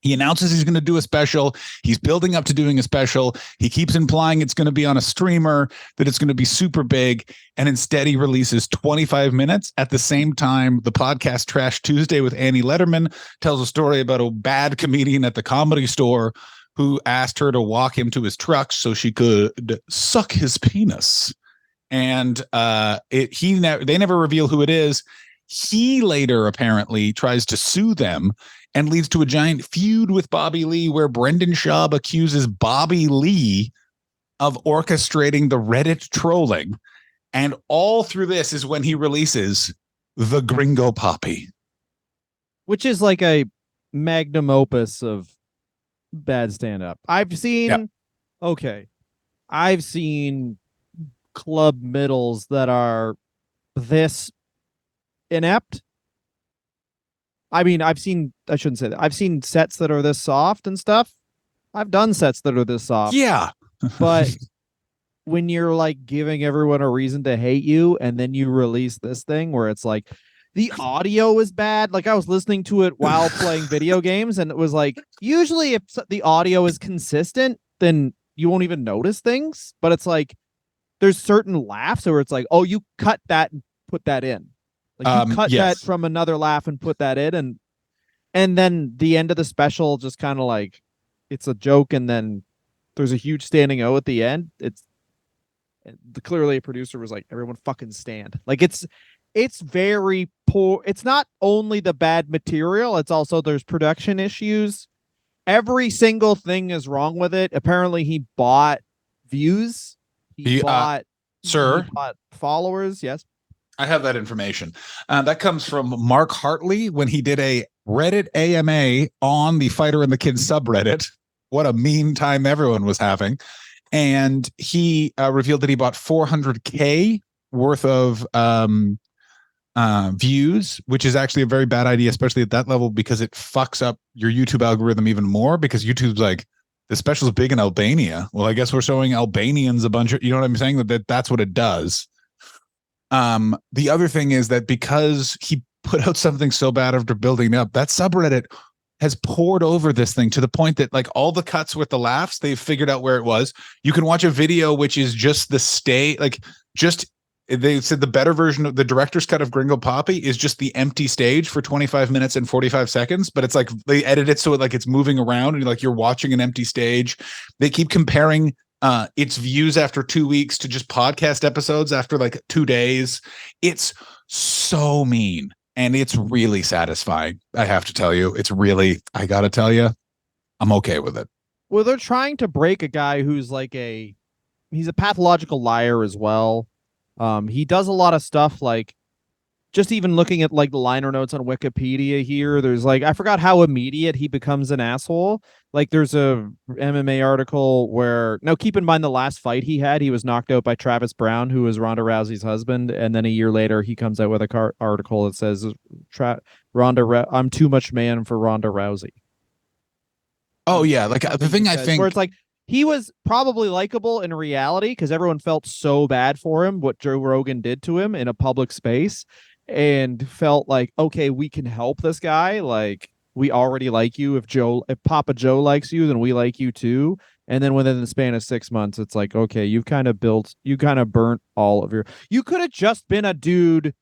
He announces he's going to do a special. He's building up to doing a special. He keeps implying it's going to be on a streamer, that it's going to be super big. And instead he releases 25 minutes. At the same time, the podcast Trash Tuesday with Annie Letterman tells a story about a bad comedian at the Comedy Store who asked her to walk him to his truck so she could suck his penis. And they never reveal who it is. He later apparently tries to sue them and leads to a giant feud with Bobby Lee, where Brendan Schaub accuses Bobby Lee of orchestrating the Reddit trolling. And all through this is when he releases The Gringo Poppy, which is like a magnum opus of bad stand-up. I've seen club middles that are this inept. I mean, I shouldn't say that. I've seen sets that are this soft and stuff. I've done sets that are this soft. Yeah. But when you're like giving everyone a reason to hate you, and then you release this thing where it's like the audio is bad. Like, I was listening to it while playing video games, and it was like, usually if the audio is consistent, then you won't even notice things. But it's like, there's certain laughs where it's like, oh, you cut that and put that in. Like, you cut that from another laugh and put that in, and then the end of the special just kind of like, it's a joke, and then there's a huge standing O at the end. Clearly a producer was like, everyone fucking stand. Like, it's very poor. It's not only the bad material, it's also there's production issues. Every single thing is wrong with it. Apparently he bought views. He bought followers. Yes. I have that information. That comes from Mark Hartley when he did a Reddit AMA on the Fighter and the Kid subreddit. What a mean time everyone was having. And he revealed that he bought 400K worth of views, which is actually a very bad idea, especially at that level, because it fucks up your YouTube algorithm even more, because YouTube's like, the special is big in Albania. Well, I guess we're showing Albanians a bunch of, you know what I'm saying? That's what it does. The other thing is that because he put out something so bad after building up, that subreddit has poured over this thing to the point that, like, all the cuts with the laughs, they've figured out where it was. You can watch a video which is just they said the better version of the director's cut of Gringo Poppy is just the empty stage for 25 minutes and 45 seconds. But it's like they edit it so it's moving around and like you're watching an empty stage. They keep comparing its views after 2 weeks to just podcast episodes after like 2 days. It's so mean. And it's really satisfying. I have to tell you, I got to tell you, I'm okay with it. Well, they're trying to break a guy who's like he's a pathological liar as well. He does a lot of stuff like just even looking at like the liner notes on Wikipedia here, there's like, I forgot how immediate he becomes an asshole. Like there's a MMA article where, now keep in mind the last fight he had, he was knocked out by Travis Brown, who was Ronda Rousey's husband. And then a year later, he comes out with a article that says, I'm too much man for Ronda Rousey. Oh yeah. Like the thing I think where it's like, he was probably likable in reality because everyone felt so bad for him, what Joe Rogan did to him in a public space, and felt like, okay, we can help this guy. Like, we already like you. If Papa Joe likes you, then we like you too. And then within the span of 6 months, it's like, okay, you kind of burnt all of you could have just been a dude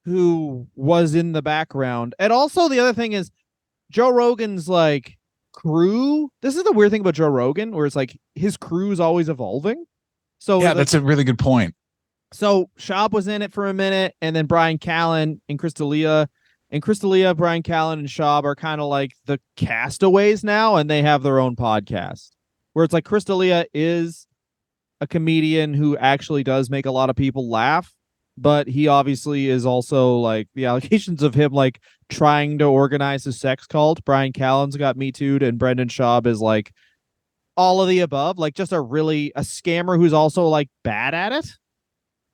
who was in the background. And also the other thing is Joe Rogan's like crew. This is the weird thing about Joe Rogan, where it's like his crew is always evolving. So yeah, that's a really good point. So Schaub was in it for a minute, and then Brian Callen and Chris D'Elia. And Chris D'Elia, Brian Callen, and Schaub are kind of like the castaways now, and they have their own podcast. Where it's like Chris D'Elia is a comedian who actually does make a lot of people laugh, but he obviously is also like the allegations of him like trying to organize a sex cult. Brian Callen's got Me Too'd, and Brendan Schaub is like all of the above, like just a scammer who's also like bad at it.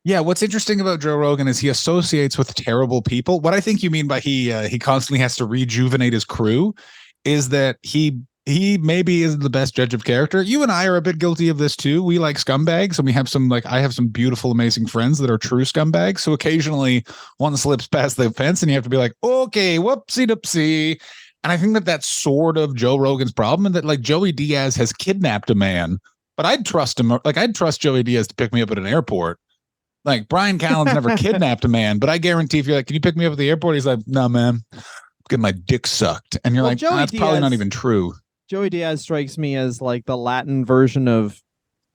Yeah, what's interesting about Joe Rogan is he associates with terrible people. What I think you mean by he constantly has to rejuvenate his crew is that he maybe isn't the best judge of character. You and I are a bit guilty of this too. We like scumbags, and we have some, like, I have some beautiful, amazing friends that are true scumbags. So occasionally one slips past the fence and you have to be like, okay, whoopsie doopsie. And I think that that's sort of Joe Rogan's problem, and that like Joey Diaz has kidnapped a man, but I'd trust him. Like I'd trust Joey Diaz to pick me up at an airport. Like Brian Callen's never kidnapped a man, but I guarantee if you're like, can you pick me up at the airport? He's like, no, man, I'm getting my dick sucked. And you're like, that's probably not even true. Joey Diaz strikes me as like the Latin version of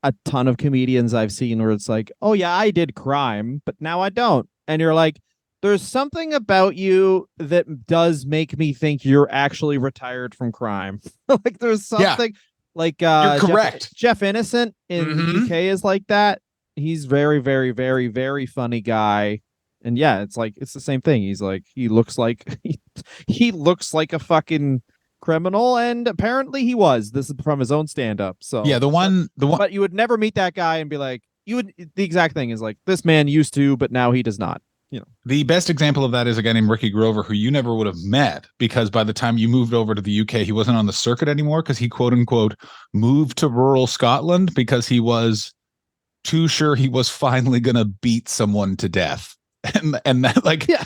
a ton of comedians I've seen, where it's like, oh yeah, I did crime, but now I don't. And you're like, there's something about you that does make me think you're actually retired from crime. Like there's something like you're correct. Jeff Innocent in the UK is like that. He's very, very, very, very funny guy. And yeah, it's like, it's the same thing. He's like, he looks like a fucking criminal, and apparently he was. This is from his own stand-up. So yeah, the one but you would never meet that guy and be like, the exact thing is like, this man used to, but now he does not. You know, the best example of that is a guy named Ricky Grover, who you never would have met, because by the time you moved over to the UK, he wasn't on the circuit anymore, because he quote unquote moved to rural Scotland because he was too sure he was finally gonna beat someone to death. And that, like, yeah.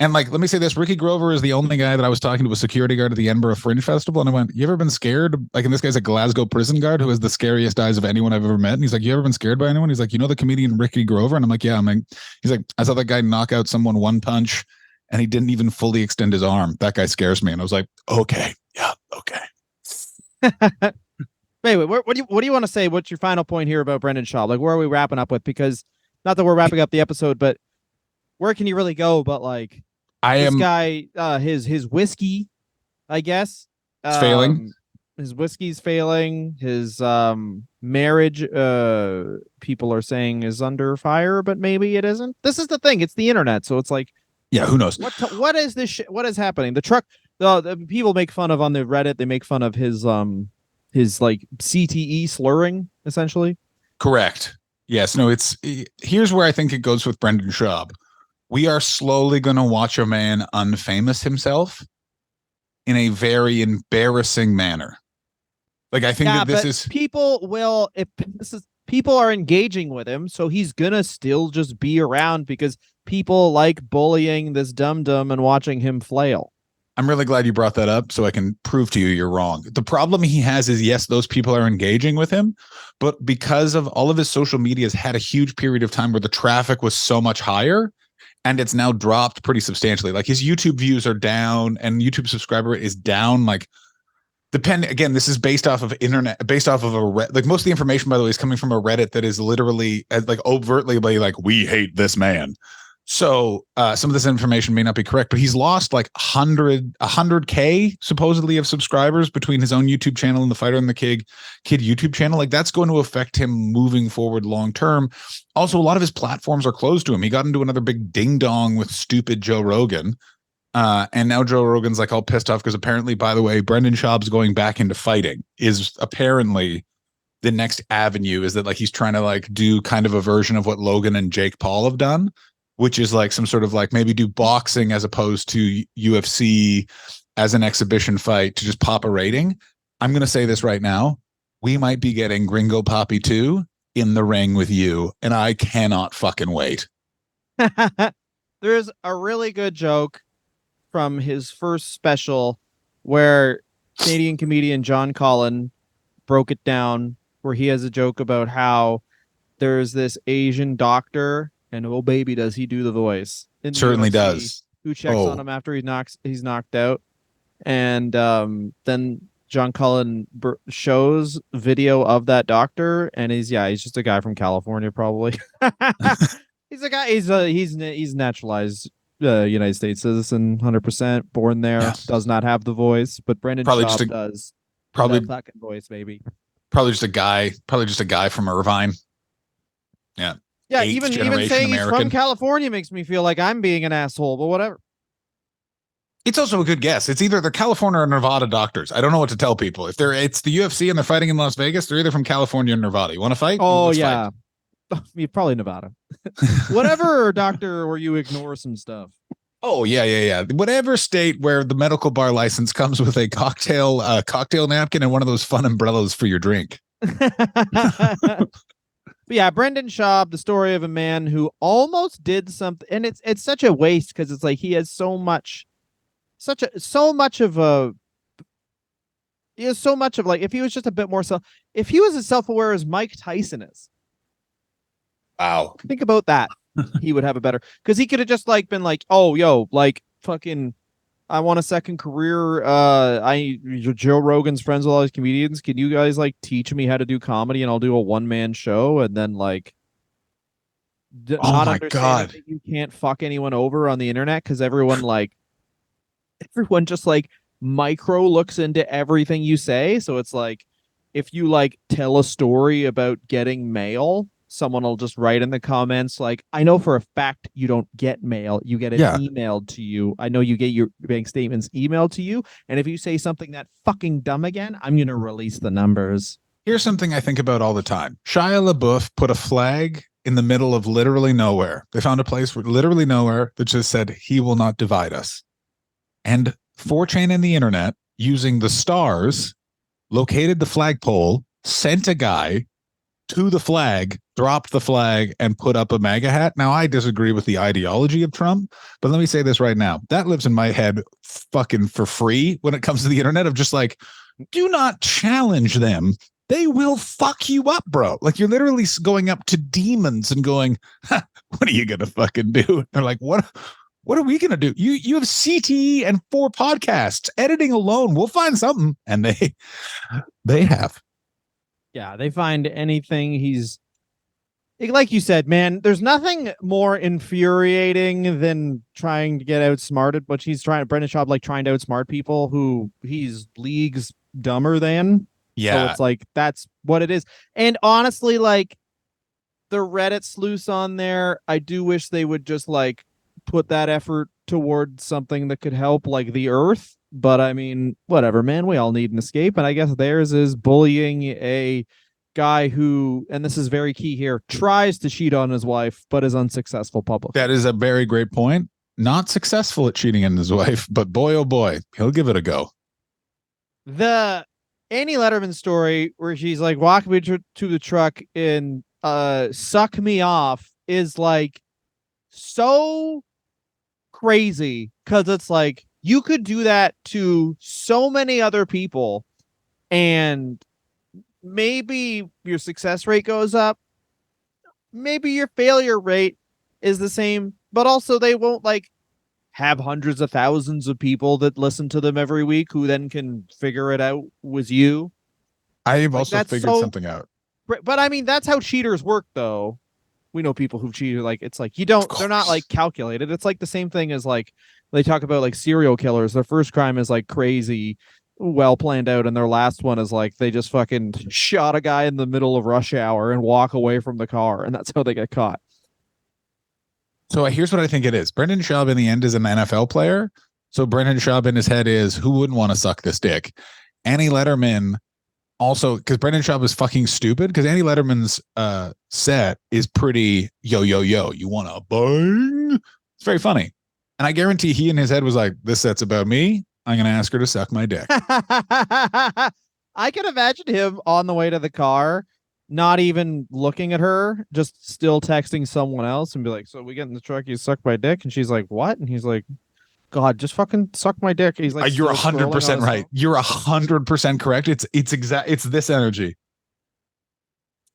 And like, let me say this, Ricky Grover is the only guy that I was talking to, a security guard at the Edinburgh Fringe Festival, and I went, you ever been scared? Like, and this guy's a Glasgow prison guard who has the scariest eyes of anyone I've ever met. And he's like, you ever been scared by anyone? He's like, you know the comedian Ricky Grover? And I'm like, yeah. I'm like, he's like, I saw that guy knock out someone one punch and he didn't even fully extend his arm. That guy scares me. And I was like, okay, yeah, okay. Wait, what do you want to say? What's your final point here about Brendan Schaub? Like, where are we wrapping up with? Because not that we're wrapping up the episode, but where can you really go? But like, this guy, his whiskey, I guess, it's failing. His whiskey's failing. His marriage, people are saying is under fire, but maybe it isn't. This is the thing. It's the internet, so it's like, yeah, who knows? What is this shit? What is happening? The people make fun of on the Reddit. They make fun of his like CTE slurring, essentially. Correct. Yes. No, here's where I think it goes with Brendan Schaub. We are slowly going to watch a man unfamous himself in a very embarrassing manner. Like, I think that this is people are engaging with him, so he's gonna still just be around because people like bullying this dum-dum and watching him flail. I'm really glad you brought that up so I can prove to you you're wrong. The problem he has is, yes, those people are engaging with him, but because of all of his social media has had a huge period of time where the traffic was so much higher, and it's now dropped pretty substantially. Like his YouTube views are down, and YouTube subscriber rate is down like Again, this is based off of like most of the information, by the way, is coming from a Reddit that is literally like overtly like, we hate this man. So some of this information may not be correct, but he's lost like 100K supposedly of subscribers between his own YouTube channel and the Fighter and the Kid YouTube channel. Like that's going to affect him moving forward long term. Also, a lot of his platforms are closed to him. He got into another big ding dong with stupid Joe Rogan. And now Joe Rogan's like all pissed off because apparently, by the way, Brendan Schaub's going back into fighting is apparently the next avenue, is that like he's trying to like do kind of a version of what Logan and Jake Paul have done, which is like some sort of like maybe do boxing as opposed to UFC as an exhibition fight to just pop a rating. I'm going to say this right now. We might be getting Gringo Poppy 2 in the ring with you, and I cannot fucking wait. There's a really good joke from his first special where Canadian comedian John Collin broke it down, where he has a joke about how there's this Asian doctor, and oh baby does he do the voice. Certainly does. Who checks on him after he's knocked out. And then John Cullen shows video of that doctor, and he's just a guy from California probably. He's a guy, he's naturalized United States citizen, 100%, born there, does not have the voice, but Brendan Schaub does. Probably that fucking voice, baby. Probably just a guy from Irvine. Yeah. Yeah, even saying he's from California makes me feel like I'm being an asshole, but whatever. It's also a good guess. It's either the California or Nevada doctors. I don't know what to tell people. If it's the UFC and they're fighting in Las Vegas, they're either from California or Nevada. You want to fight? Oh, yeah. Probably Nevada. Whatever doctor where you ignore some stuff. Oh, yeah. Whatever state where the medical bar license comes with a cocktail napkin and one of those fun umbrellas for your drink. But yeah, Brendan Schaub, the story of a man who almost did something, and it's such a waste because it's like he has so much of like, if he was just a bit more if he was as self-aware as Mike Tyson is. Wow. Think about that. He would have a better, because he could have just like been like, oh, yo, like fucking, I want a second career. Joe Rogan's friends with all these comedians. Can you guys like teach me how to do comedy and I'll do a one-man show? And then like, oh my God, that you can't fuck anyone over on the internet because everyone just like micro looks into everything you say. So it's like, if you like tell a story about getting mail, someone will just write in the comments like, I know for a fact you don't get mail. You get it emailed to you. I know you get your bank statements emailed to you. And if you say something that fucking dumb again, I'm going to release the numbers. Here's something I think about all the time. Shia LaBeouf put a flag in the middle of literally nowhere. They found a place where literally nowhere that just said, he will not divide us. And 4chan and the internet, using the stars, located the flagpole, sent a guy to the flag, dropped the flag, and put up a MAGA hat. Now, I disagree with the ideology of Trump, but let me say this right now. That lives in my head fucking for free when it comes to the internet, of just like, do not challenge them. They will fuck you up, bro. Like, you're literally going up to demons and going, what are you going to fucking do? They're like, what are we going to do? You have CTE and 4 podcasts. Editing alone, we'll find something. And they have. Yeah, they find anything. He's like you said, man, there's nothing more infuriating than trying to get outsmarted, but Brendan Schaub, like trying to outsmart people who he's leagues dumber than. Yeah. So it's like, that's what it is. And honestly, like the Reddit sleuths on there, I do wish they would just like put that effort towards something that could help like the earth. But I mean, whatever, man, we all need an escape. And I guess theirs is bullying a guy who, and this is very key here, tries to cheat on his wife, but is unsuccessful publicly. That is a very great point. Not successful at cheating on his wife, but boy, oh boy, he'll give it a go. The Annie Letterman story where she's like, walk me to the truck and suck me off is like so crazy, because it's like, you could do that to so many other people and maybe your success rate goes up. Maybe your failure rate is the same, but also they won't like have hundreds of thousands of people that listen to them every week who then can figure it out with you. I've also figured something out. But I mean, that's how cheaters work, though. We know people who've cheated. Like, it's like they're not like calculated. It's like the same thing as like they talk about like serial killers. Their first crime is like crazy, well planned out, and their last one is like they just fucking shot a guy in the middle of rush hour and walk away from the car, and that's how they get caught. So here's what I think it is. Brendan Schaub in the end is an NFL player. So Brendan Schaub in his head is, who wouldn't want to suck this dick? Annie Letterman also, because Brendan Schaub is fucking stupid, because Annie Letterman's set is pretty yo, you want to bang? It's very funny. And I guarantee he in his head was like, this set's about me. I'm going to ask her to suck my dick. I can imagine him on the way to the car, not even looking at her, just still texting someone else and be like, so we get in the truck, you suck my dick? And she's like, what? And he's like, God, just fucking suck my dick. He's like, you're 100% right. You're 100% correct. It's this energy.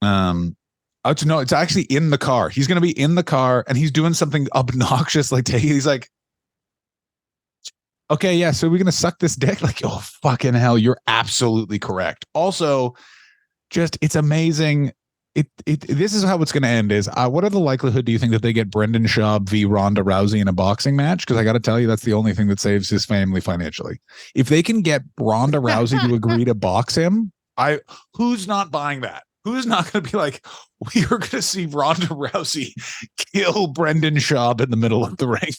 No, it's actually in the car. He's going to be in the car and he's doing something obnoxious. Like he's like, okay, yeah. So we're going to suck this dick. Like, oh, fucking hell. You're absolutely correct. Also, just, it's amazing. This is how it's going to end is what are the likelihood do you think that they get Brendan Schaub v Ronda Rousey in a boxing match? Because I got to tell you, that's the only thing that saves his family financially. If they can get Ronda Rousey to agree to box him, who's not buying that? Who's not going to be like, we are going to see Ronda Rousey kill Brendan Schaub in the middle of the ring?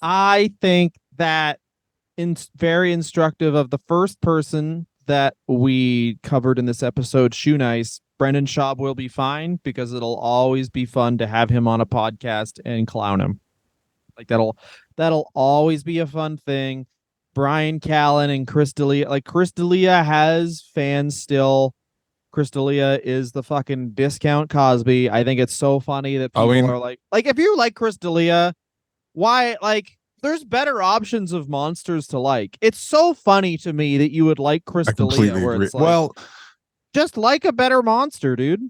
I think that very instructive of the first person that we covered in this episode, Shoenice. Brendan Schaub will be fine because it'll always be fun to have him on a podcast and clown him. Like that'll always be a fun thing. Brian Callen and Chris D'Elia. Like Chris D'Elia has fans still. Chris D'Elia is the fucking discount Cosby. I think it's so funny that people are like if you like Chris D'Elia, why there's better options of monsters to like. It's so funny to me that you would like Chris D'Elia where it's like, just like a better monster, dude.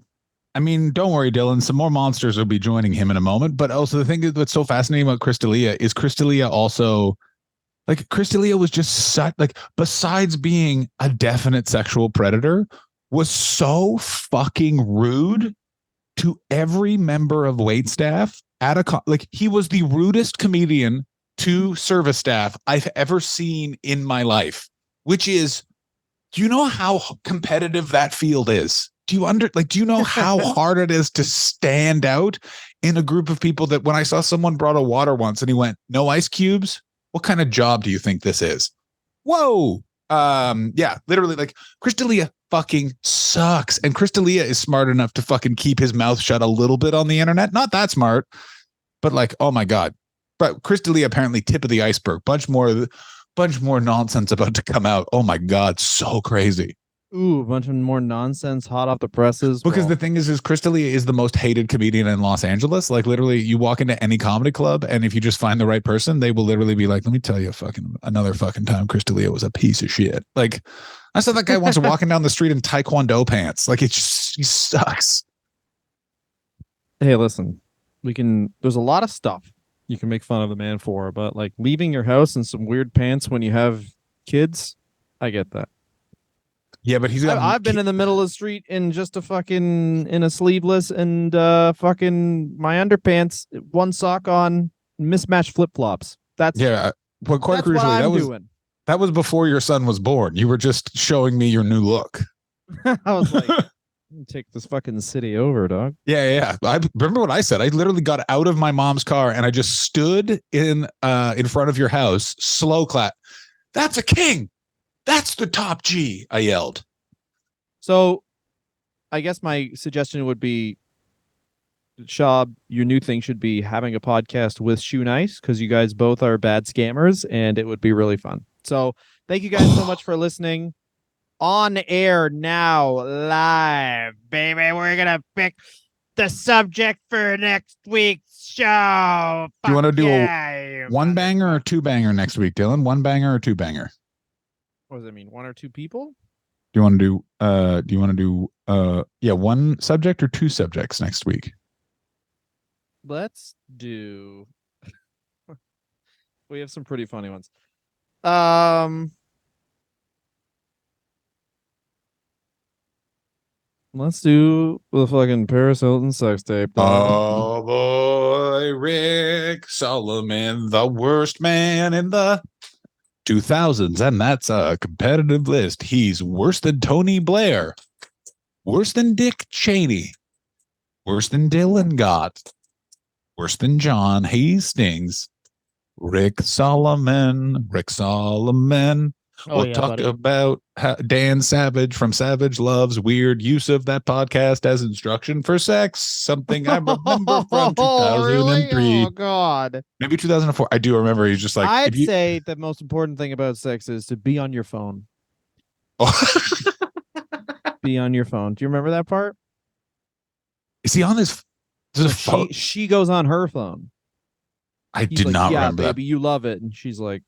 I mean, don't worry, Dylan. Some more monsters will be joining him in a moment. But also the thing that's so fascinating about Chris D'Elia is Chris D'Elia also, like Chris D'Elia was just such, like, besides being a definite sexual predator, was so fucking rude to every member of waitstaff at like he was the rudest comedian to service staff I've ever seen in my life, which is, do you know how competitive that field is? Do you know how hard it is to stand out in a group of people that when I saw someone brought a water once and he went, no ice cubes? What kind of job do you think this is? Whoa. Yeah, literally like Chris D'Elia fucking sucks. And Chris D'Elia is smart enough to fucking keep his mouth shut a little bit on the internet. Not that smart, but like, oh my God. But Chris D'Elia apparently tip of the iceberg. Bunch more nonsense about to come out. Oh my God, so crazy. Ooh, a bunch of more nonsense hot off the presses. Because the thing is Chris D'Elia is the most hated comedian in Los Angeles. Like literally you walk into any comedy club and if you just find the right person, they will literally be like, let me tell you another fucking time Chris D'Elia was a piece of shit. Like I saw that guy once walking down the street in Taekwondo pants. Like he sucks. Hey, listen, there's a lot of stuff you can make fun of the man for, but like leaving your house in some weird pants when you have kids, I get that. Yeah, but I've been in the middle of the street in just in a sleeveless and fucking my underpants, one sock on, mismatched flip flops. That's quite crucially, that was before your son was born. You were just showing me your new look. I was like, take this fucking city over, dog. Yeah. I remember what I said. I literally got out of my mom's car and I just stood in front of your house, slow clap. That's a king. That's the top G, I yelled. So I guess my suggestion would be, Schaub, your new thing should be having a podcast with Shoenice, because you guys both are bad scammers and it would be really fun. So thank you guys so much for listening. On air now, live, baby. We're going to pick the subject for next week's show. Do you want to do a one banger or two banger next week, Dylan? One banger or two banger? What does that mean? One or two people? Do you want to do one subject or two subjects next week? Let's do We have some pretty funny ones. Let's do the fucking Paris Hilton sex tape. Oh boy, Rick Solomon, the worst man in the 2000s, and that's a competitive list. He's worse than Tony Blair, worse than Dick Cheney, worse than Dylan Gott, worse than John Hastings. Rick Solomon. We'll talk about Dan Savage from Savage Love's weird use of that podcast as instruction for sex. Something I remember from 2003. Really? Oh, God. Maybe 2004. I do remember. He's just like, I'd say the most important thing about sex is to be on your phone. Be on your phone. Do you remember that part? Is he on his phone? She goes on her phone. I did not remember baby, you love it. And she's like,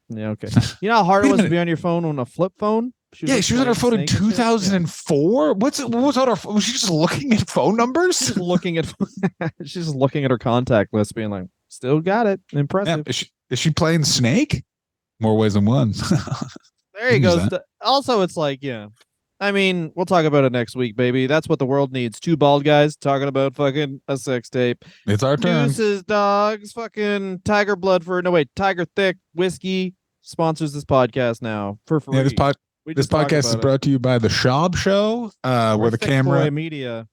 yeah, okay. You know how hard it was to be on your phone on a flip phone? She was on her phone in 2004. Yeah. What was on her phone? Was she just looking at phone numbers? She's looking at her contact list, being like, still got it. Impressive. Yeah, is she playing Snake? More ways than one. There you go. Also, it's like, yeah. I mean, we'll talk about it next week, baby. That's what the world needs. Two bald guys talking about fucking a sex tape. It's our turn. Deuces, dogs, fucking Tiger Thick Whiskey sponsors this podcast now for free. Yeah, this podcast is brought to you by the Schaub Show, where the camera. Boy Media.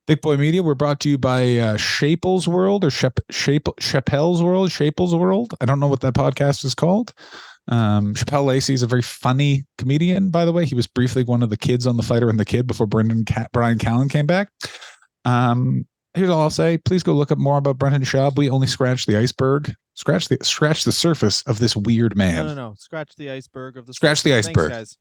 Thick Boy Media. We're brought to you by Shaples World or Chappelle's World. Shaples World. I don't know what that podcast is called. Chappelle Lacey is a very funny comedian, by the way. He was briefly one of the kids on The Fighter and the Kid before Brian Callen came back. Here's all I'll say. Please go look up more about Brendan Schaub. We only scratched the iceberg. Scratch the surface of this weird man. No. Scratch the iceberg of the. Scratch the iceberg. Thanks, guys.